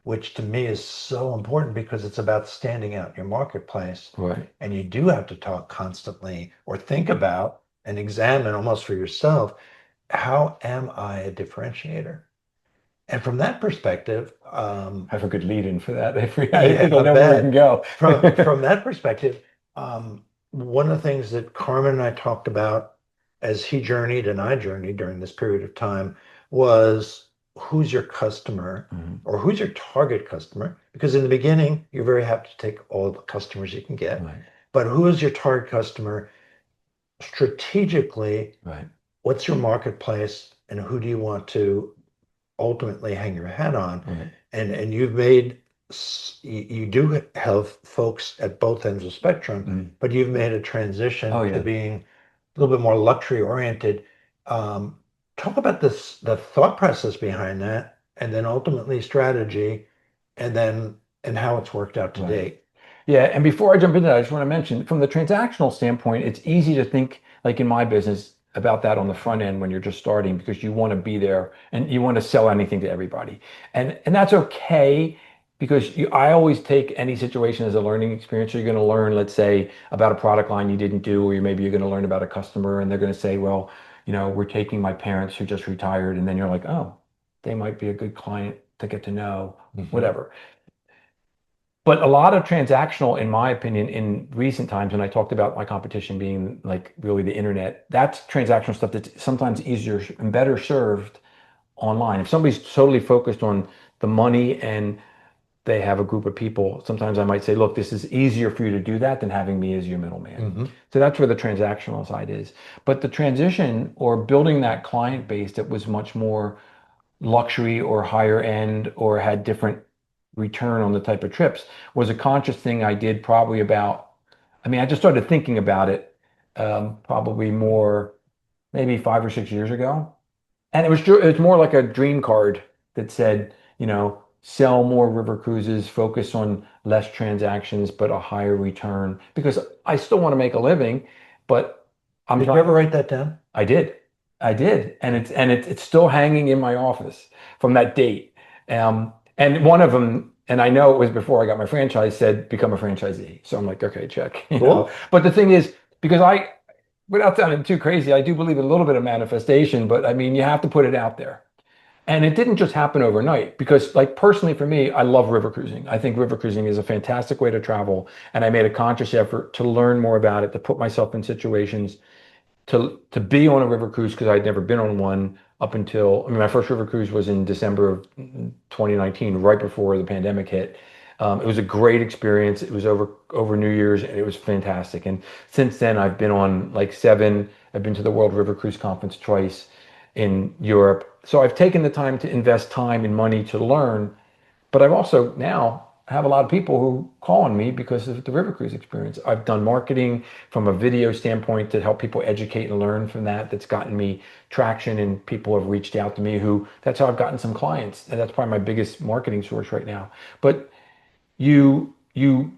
Speaker 1: which to me is so important because it's about standing out in your marketplace.
Speaker 2: Right.
Speaker 1: And you do have to talk constantly, or think about and examine almost for yourself, how am I a differentiator? And from that perspective,
Speaker 2: Have a good lead in for that.
Speaker 1: yeah,
Speaker 2: It'll
Speaker 1: I
Speaker 2: know where we can
Speaker 1: bet.
Speaker 2: go.
Speaker 1: From that perspective, one of the things that Carmen and I talked about as he journeyed and I journeyed during this period of time was, who's your customer,
Speaker 2: Mhm.
Speaker 1: or who's your target customer? Because in the beginning, you're very happy to take all the customers you can get,
Speaker 2: Right.
Speaker 1: but who is your target customer strategically?
Speaker 2: Right.
Speaker 1: What's your marketplace, and who do you want to ultimately hang your hat on?
Speaker 2: Right.
Speaker 1: And you've made, you do have folks at both ends of the spectrum,
Speaker 2: Mm.
Speaker 1: but you've made a
Speaker 2: Oh
Speaker 1: transition to
Speaker 2: yeah.
Speaker 1: being a little bit more luxury oriented. Um, Talk about this, the thought process behind that, and then ultimately strategy, and how it's worked out to
Speaker 2: Right.
Speaker 1: date.
Speaker 2: Yeah, and before I jump into that, I just want to mention, from the transactional standpoint, it's easy to think, like in my business, about that on the front end when you're just starting, because you want to be there and you want to sell anything to everybody. And that's okay, because I always take any situation as a learning experience. So you're going to learn, let's say, about a product line you didn't do, or maybe you're going to learn about a customer and they're going to say, well, we're taking my parents who just retired. And then you're like, oh, they might be a good client to get to know,
Speaker 1: Mhm.
Speaker 2: whatever. But a lot of transactional, in my opinion, in recent times, when I talked about my competition being like really the internet, that's transactional stuff that's sometimes easier and better served online. If somebody's totally focused on the money and they have a group of people, sometimes I might say, look, this is easier for you to do that than having me as your middleman.
Speaker 1: Mhm.
Speaker 2: So that's where the transactional side is. But the transition, or building that client base that was much more luxury or higher end, or had different return on the type of trips, was a conscious thing I did probably about, I mean, I just started thinking about it probably more, maybe 5 or 6 years ago. And it was more like a dream card that said, sell more river cruises, focus on less transactions, but a higher return, because I still want to make a living, but I'm
Speaker 1: Did you
Speaker 2: trying.
Speaker 1: ever write that down?
Speaker 2: I did. I did. And it's still hanging in my office from that date. And one of them And I know it was before I got my franchise, said become a franchisee. So I'm like, okay, check, you know.
Speaker 1: Cool.
Speaker 2: But the thing is, because without sounding too crazy, I do believe in a little bit of manifestation, but I mean, you have to put it out there. And it didn't just happen overnight because, like, personally for me, I love river cruising. I think river cruising is a fantastic way to travel. And I made a conscious effort to learn more about it, to put myself in situations to be on a river cruise because I'd never been on one up until, I mean, my first river cruise was in December of 2019, right before the pandemic hit. It was a great experience. It was over New Year's, and it was fantastic. And since then, I've been on like seven. I've been to the World River Cruise Conference twice in Europe. So I've taken the time to invest time and money to learn, but I've also now have a lot of people who call on me because of the river cruise experience. I've done marketing from a video standpoint to help people educate and learn from that. That's gotten me traction, and people have reached out to me who that's how I've gotten some clients. And that's probably my biggest marketing source right now. But you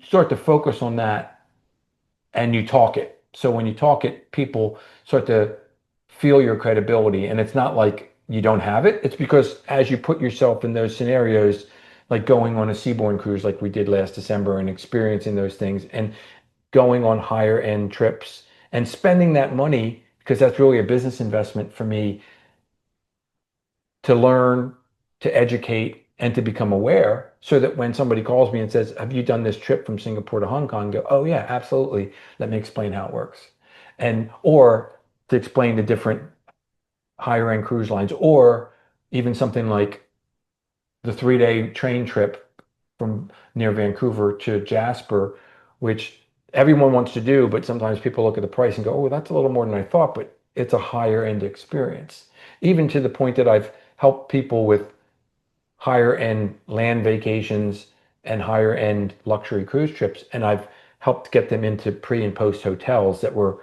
Speaker 2: start to focus on that and you talk it. So when you talk it, people start to feel your credibility. And it's not like you don't have it. It's because as you put yourself in those scenarios, like going on a seaborne cruise like we did last December and experiencing those things and going on higher end trips and spending that money, because that's really a business investment for me to learn, to educate, and to become aware so that when somebody calls me and says, have you done this trip from Singapore to Hong Kong? I go, oh, yeah, absolutely. Let me explain how it works. And, or to explain the different higher end cruise lines, or even something like the 3 day train trip from near Vancouver to Jasper, which everyone wants to do, but sometimes people look at the price and go, oh, that's a little more than I thought, but it's a higher end experience. Even to the point that I've helped people with higher end land vacations and higher end luxury cruise trips. And I've helped get them into pre and post hotels that were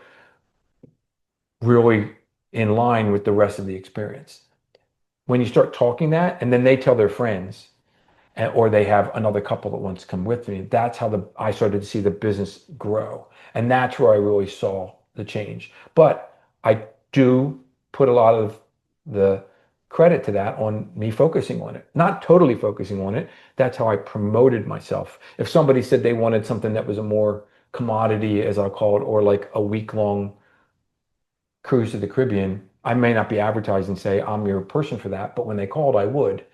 Speaker 2: really in line with the rest of the experience. When you start talking that, and then they tell their friends, or they have another couple that wants to come with me. That's how I started to see the business grow. And that's where I really saw the change. But I do put a lot of the credit to that on me focusing on it, not totally focusing on it. That's how I promoted myself. If somebody said they wanted something that was a more commodity, as I'll call it, or like a week long cruise to the Caribbean, I may not be advertising, say, I'm your person for that. But when they called, I would.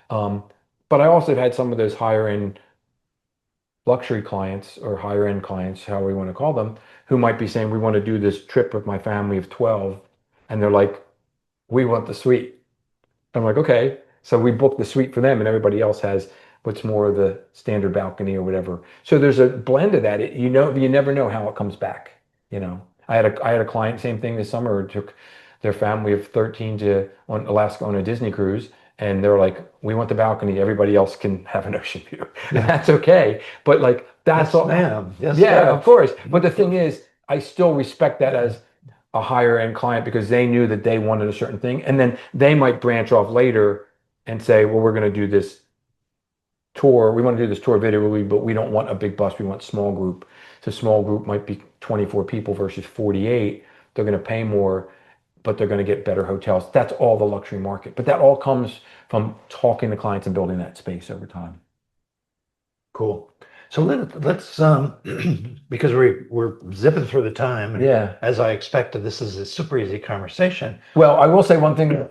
Speaker 2: Um, but I also have had some of those higher end luxury clients or higher end clients, however we want to call them, who might be saying, we want to do this trip with my family of 12. And they're like, we want the suite. I'm like, okay. So we booked the suite for them, and everybody else has what's more of the standard balcony or whatever. So there's a blend of that. You know, you never know how it comes back. You know, I had a client, same thing this summer, who took their family of 13 to on Alaska on a Disney cruise, and they're like, we want the balcony. Everybody else can have an ocean view, and
Speaker 1: Yeah.
Speaker 2: that's okay. But like that's
Speaker 1: Yes,
Speaker 2: all.
Speaker 1: ma'am. Yes,
Speaker 2: Yeah,
Speaker 1: sir.
Speaker 2: of course. But the thing is, I still respect that as a higher end client because they knew that they wanted a certain thing. And then they might branch off later and say, well, we're going to do this tour. We want to do this tour video, but we don't want a big bus. We want small group. So small group might be 24 people versus 48. They're going to pay more, but they're going to get better hotels. That's all the luxury market. But that all comes from talking to clients and building that space over time.
Speaker 1: Cool. So let's because we're zipping through the time, and
Speaker 2: Yeah.
Speaker 1: as I expected, this is a super easy conversation.
Speaker 2: Well, I will say one thing.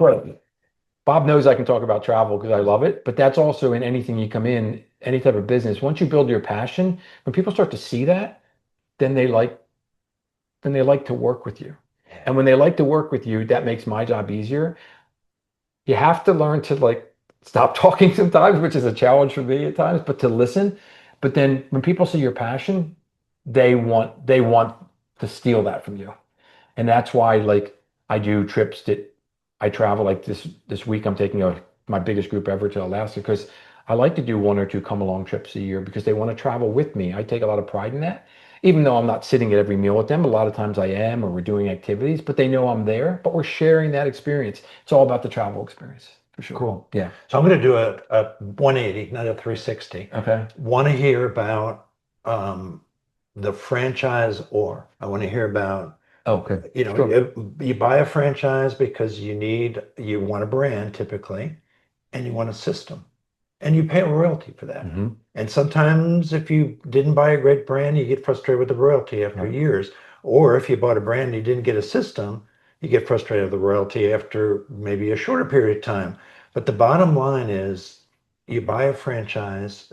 Speaker 2: Bob knows I can talk about travel because I love it, but that's also in anything you come in, any type of business. Once you build your passion, when people start to see that, then they like to work with you. And when they like to work with you, that makes my job easier. You have to learn to like stop talking sometimes, which is a challenge for me at times, but to listen. But then when people see your passion, they want to steal that from you. And that's why like I do trips that I travel like this week I'm taking my biggest group ever to Alaska because I like to do one or two come along trips a year because they want to travel with me. I take a lot of pride in that. Even though I'm not sitting at every meal with them, a lot of times I am, or we're doing activities, but they know I'm there, but we're sharing that experience. It's all about the travel experience for sure.
Speaker 1: Cool.
Speaker 2: Yeah.
Speaker 1: So I'm going to do a 180, not a 360.
Speaker 2: Okay.
Speaker 1: Want to hear about the franchise, or I want to hear about,
Speaker 2: Okay. Sure.
Speaker 1: you buy a franchise because you want a brand typically, and you want a system. and you pay a royalty for that.
Speaker 2: Hmm.
Speaker 1: And sometimes if you didn't buy a great brand, you get frustrated with the royalty after
Speaker 2: Right.
Speaker 1: years. Or if you bought a brand and you didn't get a system, you get frustrated with the royalty after maybe a shorter period of time. But the bottom line is you buy a franchise,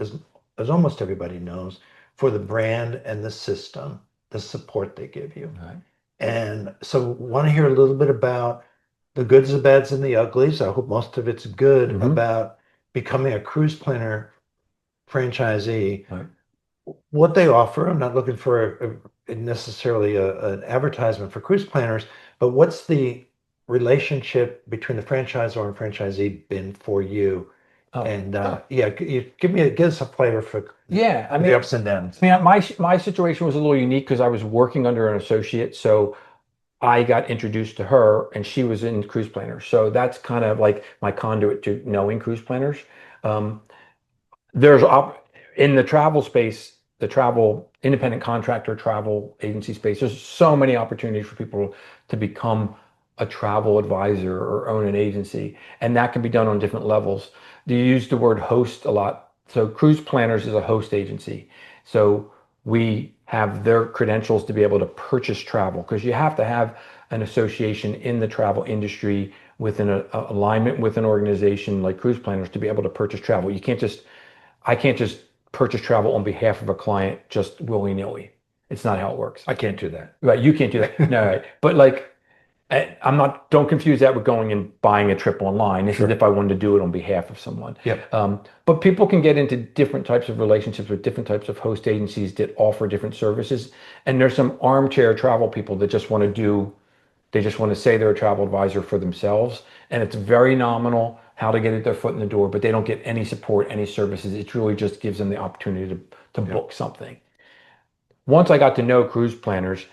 Speaker 1: as almost everybody knows, for the brand and the system, the support they give you.
Speaker 2: Right.
Speaker 1: And so want to hear a little bit about the goods, the bads, and the uglies. I hope most of it's good
Speaker 2: Hmm.
Speaker 1: about becoming a cruise planner franchisee,
Speaker 2: Right.
Speaker 1: what they offer. I'm not looking for necessarily an advertisement for cruise planners, but what's the relationship between the franchisor and franchisee been for you?
Speaker 2: Oh,
Speaker 1: And
Speaker 2: sure.
Speaker 1: yeah, you give us a flavor for
Speaker 2: Yeah. I
Speaker 1: the
Speaker 2: mean,
Speaker 1: ups and downs.
Speaker 2: my situation was a little unique because I was working under an associate. So I got introduced to her and she was in cruise planners. So that's kind of like my conduit to knowing cruise planners. Um, there's in the travel space, the travel independent contractor travel agency space, there's so many opportunities for people to become a travel advisor or own an agency, and that can be done on different levels. Do you use the word host a lot? So Cruise Planners is a host agency. So we have their credentials to be able to purchase travel because you have to have an association in the travel industry within a alignment with an organization like Cruise Planners to be able to purchase travel. You can't just I can't just purchase travel on behalf of a client just willy-nilly. It's not how it works.
Speaker 1: I can't do that.
Speaker 2: Right, you can't do that. No, right. But like I'm not, don't confuse that with going and buying a trip online. This is
Speaker 1: Sure.
Speaker 2: if I wanted to do it on behalf of someone.
Speaker 1: Yep.
Speaker 2: But people can get into different types of relationships with different types of host agencies that offer different services. And there's some armchair travel people that just want to they just want to say they're a travel advisor for themselves. And it's very nominal how to get their foot in the door, but they don't get any support, any services. It really just gives them the opportunity to
Speaker 1: Yep.
Speaker 2: book something. Once I got to know cruise planners,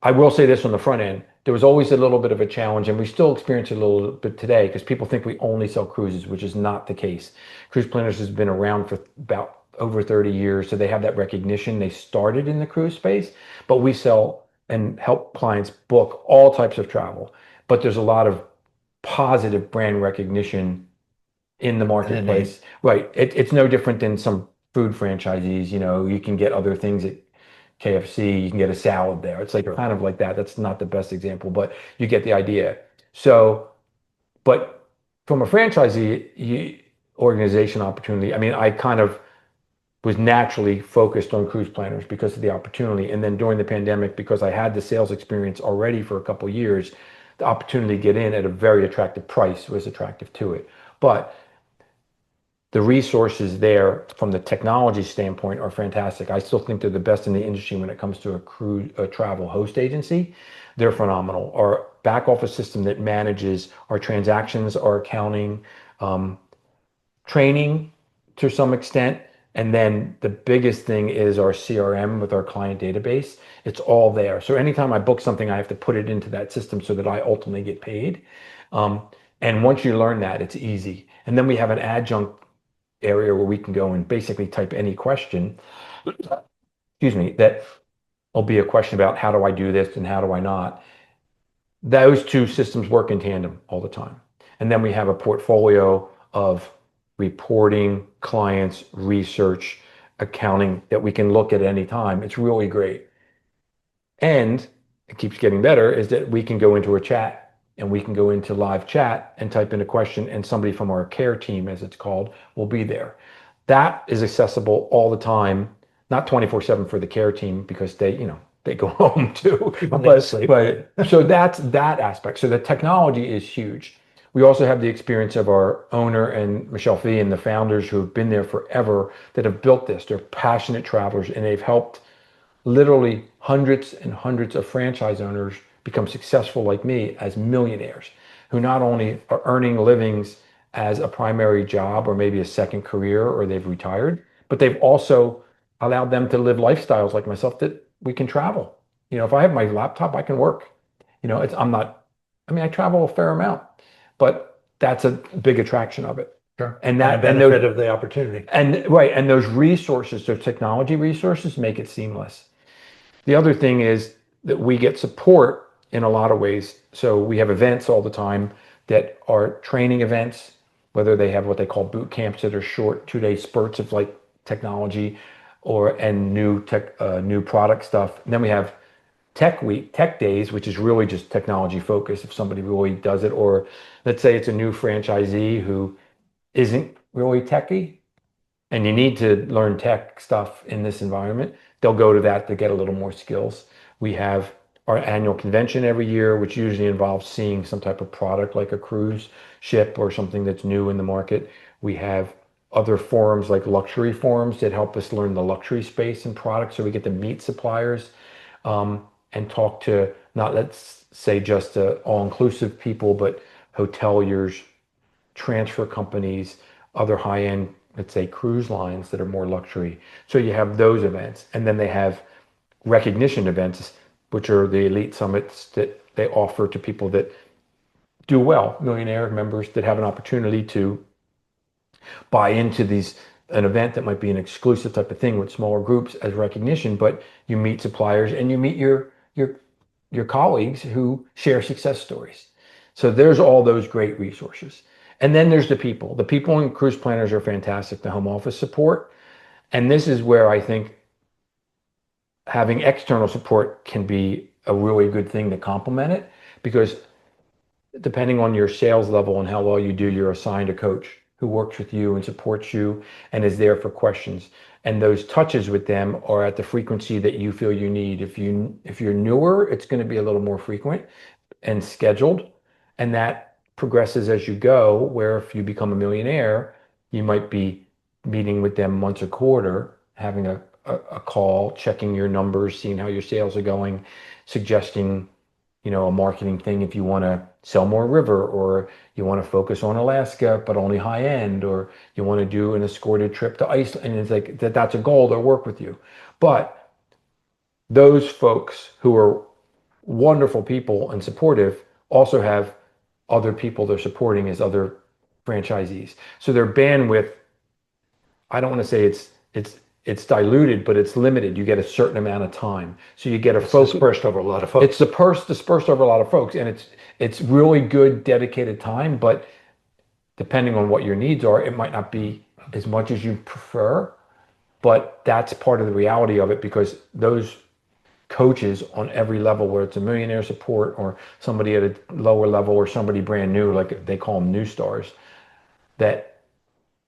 Speaker 2: I will say this on the front end. There was always a little bit of a challenge, and we still experience it a little bit today because people think we only sell cruises, which is not the case. Cruise Planners has been around for about over 30 years, so they have that recognition. They started in the cruise space, but we sell and help clients book all types of travel. But there's a lot of positive brand recognition in the
Speaker 1: And a name.
Speaker 2: marketplace. Right. It's no different than some food franchisees. You know, you can get other things at KFC, you can get a salad there. It's like
Speaker 1: Sure.
Speaker 2: kind of like that. That's not the best example, but you get the idea. So, but from a organization opportunity, I mean, I kind of was naturally focused on cruise planners because of the opportunity. And then during the pandemic, because I had the sales experience already for a couple of years, the opportunity to get in at a very attractive price was attractive to it. But the resources there from the technology standpoint are fantastic. I still think they're the best in the industry when it comes to a travel host agency. They're phenomenal. Our back office system that manages our transactions, our accounting, um, training to some extent. And then the biggest thing is our CRM with our client database. It's all there. So anytime I book something, I have to put it into that system so that I ultimately get paid. Um, and once you learn that, it's easy. And then we have an adjunct area where we can go and basically type any question, excuse me, that will be a question about how do I do this and how do I not. Those two systems work in tandem all the time. And then we have a portfolio of reporting, clients, research, accounting that we can look at any time. It's really great. And it keeps getting better is that we can go into a chat and we can go into live chat and type in a question and somebody from our care team, as it's called, will be there. That is accessible all the time, not 24/7 for the care team because they go home too.
Speaker 1: People need to
Speaker 2: But
Speaker 1: sleep.
Speaker 2: but so that's that aspect. So the technology is huge. We also have the experience of our owner and Michelle Fee and the founders who have been there forever that have built this. They're passionate travelers and they've helped literally hundreds and hundreds of franchise owners become successful like me as millionaires who not only are earning livings as a primary job or maybe a second career or they've retired, but they've also allowed them to live lifestyles like myself that we can travel. You know, if I have my laptop, I can work. You know, I'm not, I mean, I travel a fair amount, but that's a big attraction of it.
Speaker 1: Sure.
Speaker 2: And
Speaker 1: And a
Speaker 2: that, and those,
Speaker 1: benefit of the opportunity.
Speaker 2: and right, and those resources, those technology resources make it seamless. The other thing is that we get support in a lot of ways. So we have events all the time that are training events. whether they have what they call boot camps that are short 2 day spurts of like technology and new product stuff. And then we have tech week, tech days, which is really just technology focused if somebody really does it. Or let's say it's a new franchisee who isn't really techy and you need to learn tech stuff in this environment, they'll go to that to get a little more skills. We have our annual convention every year, which usually involves seeing some type of product like a cruise ship or something that's new in the market. We have other forums like luxury forums that help us learn the luxury space and products. So we get to meet suppliers and talk to not, let's say, just all-inclusive people, but hoteliers, transfer companies, other high-end, let's say, cruise lines that are more luxury. So you have those events. And then they have recognition events, which are the elite summits that they offer to people that do well, millionaire members that have an opportunity to buy into an event that might be an exclusive type of thing with smaller groups as recognition, but you meet suppliers and you meet your colleagues who share success stories. So there's all those great resources. And then there's the people. The people in Cruise Planners are fantastic, the home office support. And this is where I think having external support can be a really good thing to complement it because depending on your sales level and how well you do, you're assigned a coach who works with you and supports you and is there for questions. And those touches with them are at the frequency that you feel you need. If you're newer, it's going to be a little more frequent and scheduled, and that progresses as you go, where if you become a millionaire, you might be meeting with them once a quarter, having a call, checking your numbers, seeing how your sales are going, suggesting a marketing thing if you want to sell more river or you want to focus on Alaska but only high end, or you want to do an escorted trip to Iceland, and it's like that's a goal, they'll work with you. But those folks who are wonderful people and supportive also have other people they're supporting as other franchisees. So their bandwidth, I don't want to say it's diluted, but it's limited. You get a certain amount of time. So you get a
Speaker 1: It's
Speaker 2: focus.
Speaker 1: dispersed over a lot of folks.
Speaker 2: It's dispersed over a lot of folks, and it's really good dedicated time, but depending on what your needs are, it might not be as much as you prefer, but that's part of the reality of it because those coaches on every level, where it's a millionaire support or somebody at a lower level or somebody brand new, like they call them new stars, that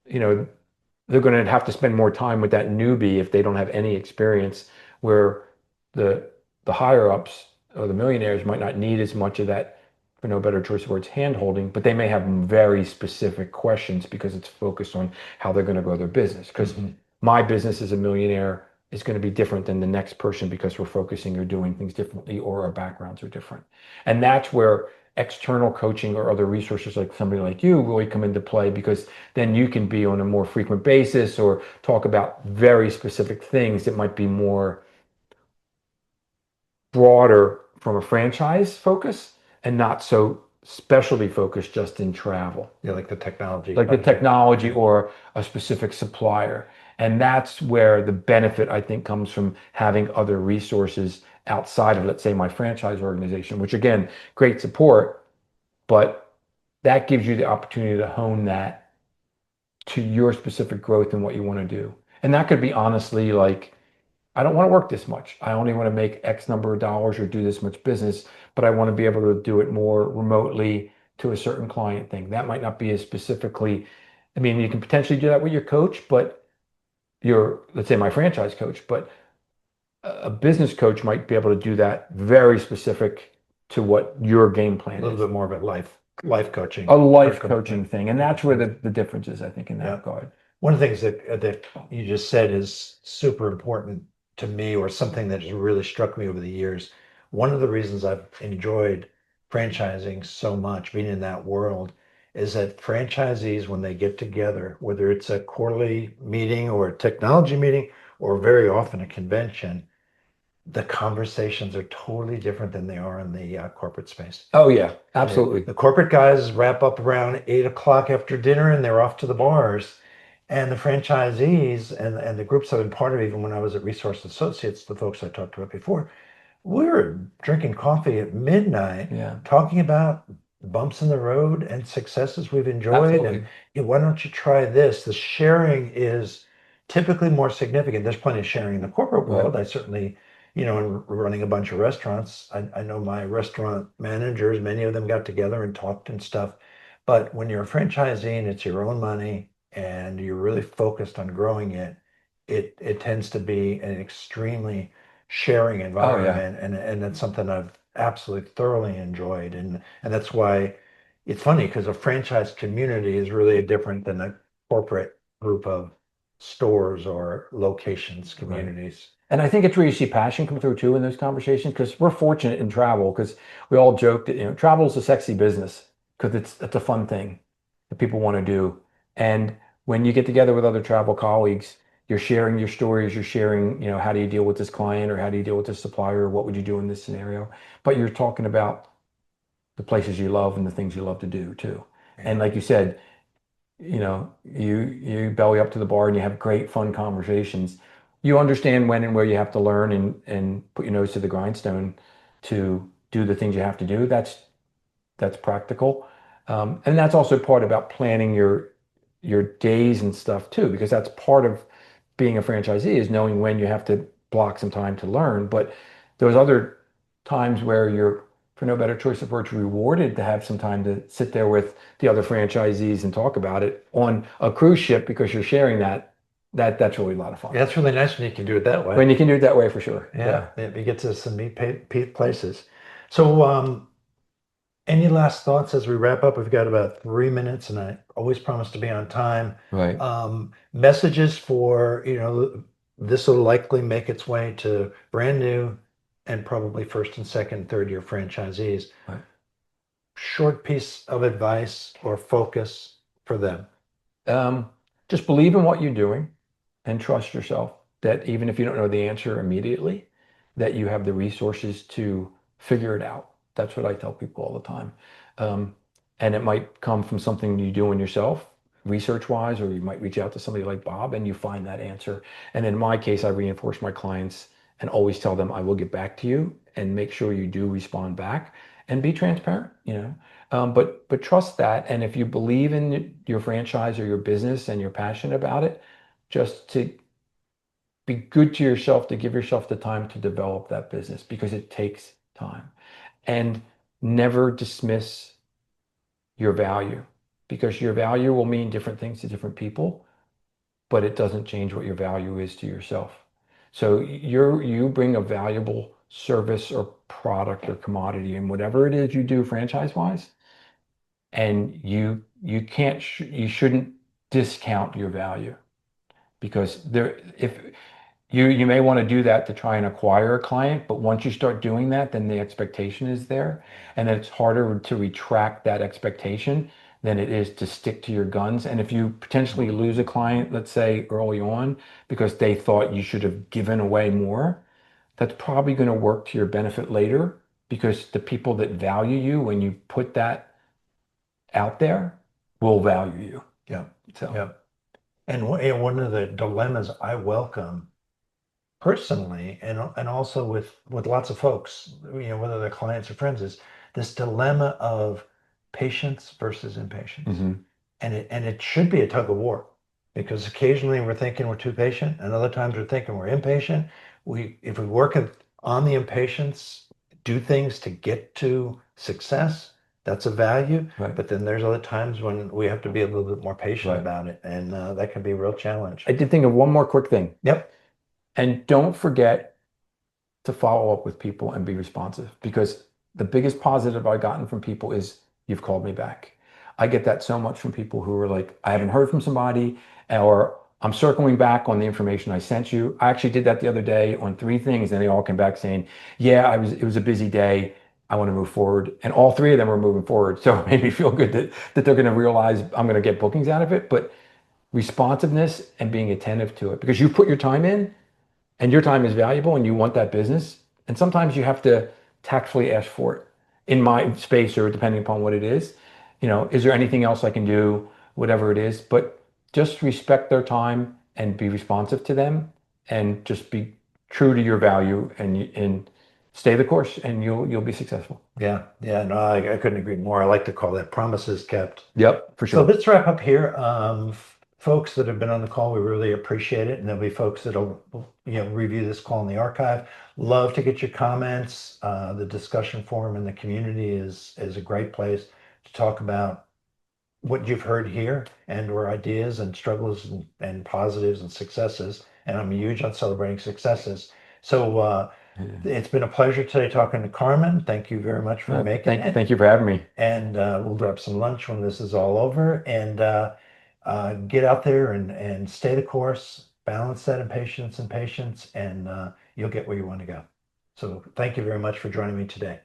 Speaker 2: you know they're going to have to spend more time with that newbie if they don't have any experience, where the the higher ups or the millionaires might not need as much of that, for no better choice of words, hand holding, but they may have very specific questions because it's focused on how they're going to grow their business. Because my business as a millionaire is going to be different than the next person because we're focusing or doing things differently or our backgrounds are different. And that's where external coaching or other resources like somebody like you really come into play, because then you can be on a more frequent basis or talk about very specific things that might be more broader from a franchise focus and not so specialty focused just in travel.
Speaker 1: Yeah, like the technology.
Speaker 2: Like the technology or a specific supplier. And that's where the benefit, I think, comes from having other resources outside of, let's say, my franchise organization, which again, great support, but that gives you the opportunity to hone that to your specific growth and what you want to do. And that could be honestly like, I don't want to work this much. I only want to make X number of dollars or do this much business, but I want to be able to do it more remotely to a certain client thing. That might not be as specifically, I mean, you can potentially do that with your coach, but let's say my franchise coach, but a business coach might be able to do that very specific to what your game plan
Speaker 1: A little
Speaker 2: is.
Speaker 1: bit more of a life coaching.
Speaker 2: A life coaching thing. And that's where the difference is, I think, in that
Speaker 1: Yeah.
Speaker 2: regard.
Speaker 1: One of the things that you just said is super important to me, or something that has really struck me over the years. One of the reasons I've enjoyed franchising so much, being in that world, is that franchisees, when they get together, whether it's a quarterly meeting or a technology meeting, or very often a convention, the conversations are totally different than they are in the corporate space.
Speaker 2: Oh, yeah, absolutely.
Speaker 1: The corporate guys wrap up around 8 o'clock after dinner and they're off to the bars. And the franchisees and the groups I've been part of, even when I was at Resource Associates, the folks I talked about before, we were drinking coffee at midnight,
Speaker 2: Yeah.
Speaker 1: talking about bumps in the road and successes we've enjoyed. And
Speaker 2: Absolutely.
Speaker 1: why don't you try this? The sharing is typically more significant. There's plenty of sharing in the corporate
Speaker 2: Right.
Speaker 1: world. I certainly, in running a bunch of restaurants, I know my restaurant managers, many of them got together and talked and stuff. But when you're a franchisee and it's your own money and you're really focused on growing it, it tends to be an extremely sharing
Speaker 2: Oh yeah.
Speaker 1: environment, and that's something I've absolutely thoroughly enjoyed, and that's why it's funny because a franchise community is really different than a corporate group of stores or locations,
Speaker 2: Right.
Speaker 1: communities.
Speaker 2: And I think it's where you see passion come through too in those conversations because we're fortunate in travel because we all joke that travel is a sexy business because it's a fun thing that people want to do. And when you get together with other travel colleagues, you're sharing your stories, you're sharing, how do you deal with this client or how do you deal with this supplier or what would you do in this scenario? But you're talking about the places you love and the things you love to do too. And
Speaker 1: Yeah.
Speaker 2: like you said, you belly up to the bar and you have great fun conversations. You understand when and where you have to learn and put your nose to the grindstone to do the things you have to do. That's practical. And that's also part about planning your days and stuff too, because that's part of being a franchisee is knowing when you have to block some time to learn. But those other times where you're, for no better choice of words, rewarded to have some time to sit there with the other franchisees and talk about it on a cruise ship because you're sharing that's really a lot of fun.
Speaker 1: Yeah, that's really nice when you can do it that way.
Speaker 2: When you can do it that way for sure.
Speaker 1: Yeah,
Speaker 2: Yeah.
Speaker 1: it gets us some neat places. So, any last thoughts as we wrap up? We've got about 3 minutes, and I always promise to be on time.
Speaker 2: Right.
Speaker 1: Messages for, this will likely make its way to brand new and probably first and second, third year franchisees.
Speaker 2: Right.
Speaker 1: Short piece of advice or focus for them.
Speaker 2: Um, just believe in what you're doing and trust yourself that even if you don't know the answer immediately, that you have the resources to figure it out. That's what I tell people all the time. Um, and it might come from something you do in yourself, research-wise, or you might reach out to somebody like Bob and you find that answer. And in my case, I reinforce my clients and always tell them I will get back to you and make sure you do respond back and be transparent. But trust that, and if you believe in your franchise or your business and you're passionate about it, just to be good to yourself, to give yourself the time to develop that business because it takes time. And never dismiss your value because your value will mean different things to different people, but it doesn't change what your value is to yourself. So you bring a valuable service or product or commodity and whatever it is you do franchise wise and you can't you shouldn't discount your value because there if you may want to do that to try and acquire a client, but once you start doing that, then the expectation is there, and it's harder to retract that expectation than it is to stick to your guns. And if you potentially lose a client, let's say early on, because they thought you should have given away more, that's probably going to work to your benefit later because the people that value you when you put that out there will value you.
Speaker 1: Yeah,
Speaker 2: So,
Speaker 1: yeah. And one of the dilemmas I welcome personally, and also with lots of folks, whether they're clients or friends, is this dilemma of patience versus impatience.
Speaker 2: mhm,
Speaker 1: And it should be a tug of war because occasionally we're thinking we're too patient, and other times we're thinking we're impatient. If we work on the impatience, do things to get to success, that's a value.
Speaker 2: right,
Speaker 1: But then there's other times when we have to be a little bit more patient
Speaker 2: right.
Speaker 1: about it, and that can be a real
Speaker 2: I
Speaker 1: challenge.
Speaker 2: did think of one more quick thing.
Speaker 1: Yep.
Speaker 2: And don't forget to follow up with people and be responsive because the biggest positive I've gotten from people is you've called me back. I get that so much from people who are like, I haven't heard from somebody, or I'm circling back on the information I sent you. I actually did that the other day on three things, and they all came back saying, yeah, it was a busy day. I want to move forward. And all three of them were moving forward. So it made me feel good that they're going to realize I'm going to get bookings out of it. But responsiveness and being attentive to it because you put your time in and your time is valuable and you want that business. And sometimes you have to tactfully ask for it in my space or depending upon what it is. Is there anything else I can do? Whatever it is, but just respect their time and be responsive to them and just be true to your value and stay the course and you'll be successful.
Speaker 1: Yeah, yeah, no, I couldn't agree more. I like to call that promises kept.
Speaker 2: Yep, for
Speaker 1: So
Speaker 2: sure.
Speaker 1: let's wrap up here. Folks that have been on the call, we really appreciate it. And there'll be folks that'll, review this call in the archive. Love to get your comments. The discussion forum in the community is a great place to talk about what you've heard here and or ideas and struggles and positives and successes. And I'm huge on celebrating successes. So
Speaker 2: Yeah.
Speaker 1: it's been a pleasure today talking to Carmen. Thank you very much for making it.
Speaker 2: Thank you for having me.
Speaker 1: And we'll grab some lunch when this is all over and get out there and stay the course, balance that impatience and patience, and you'll get where you want to go. So thank you very much for joining me today.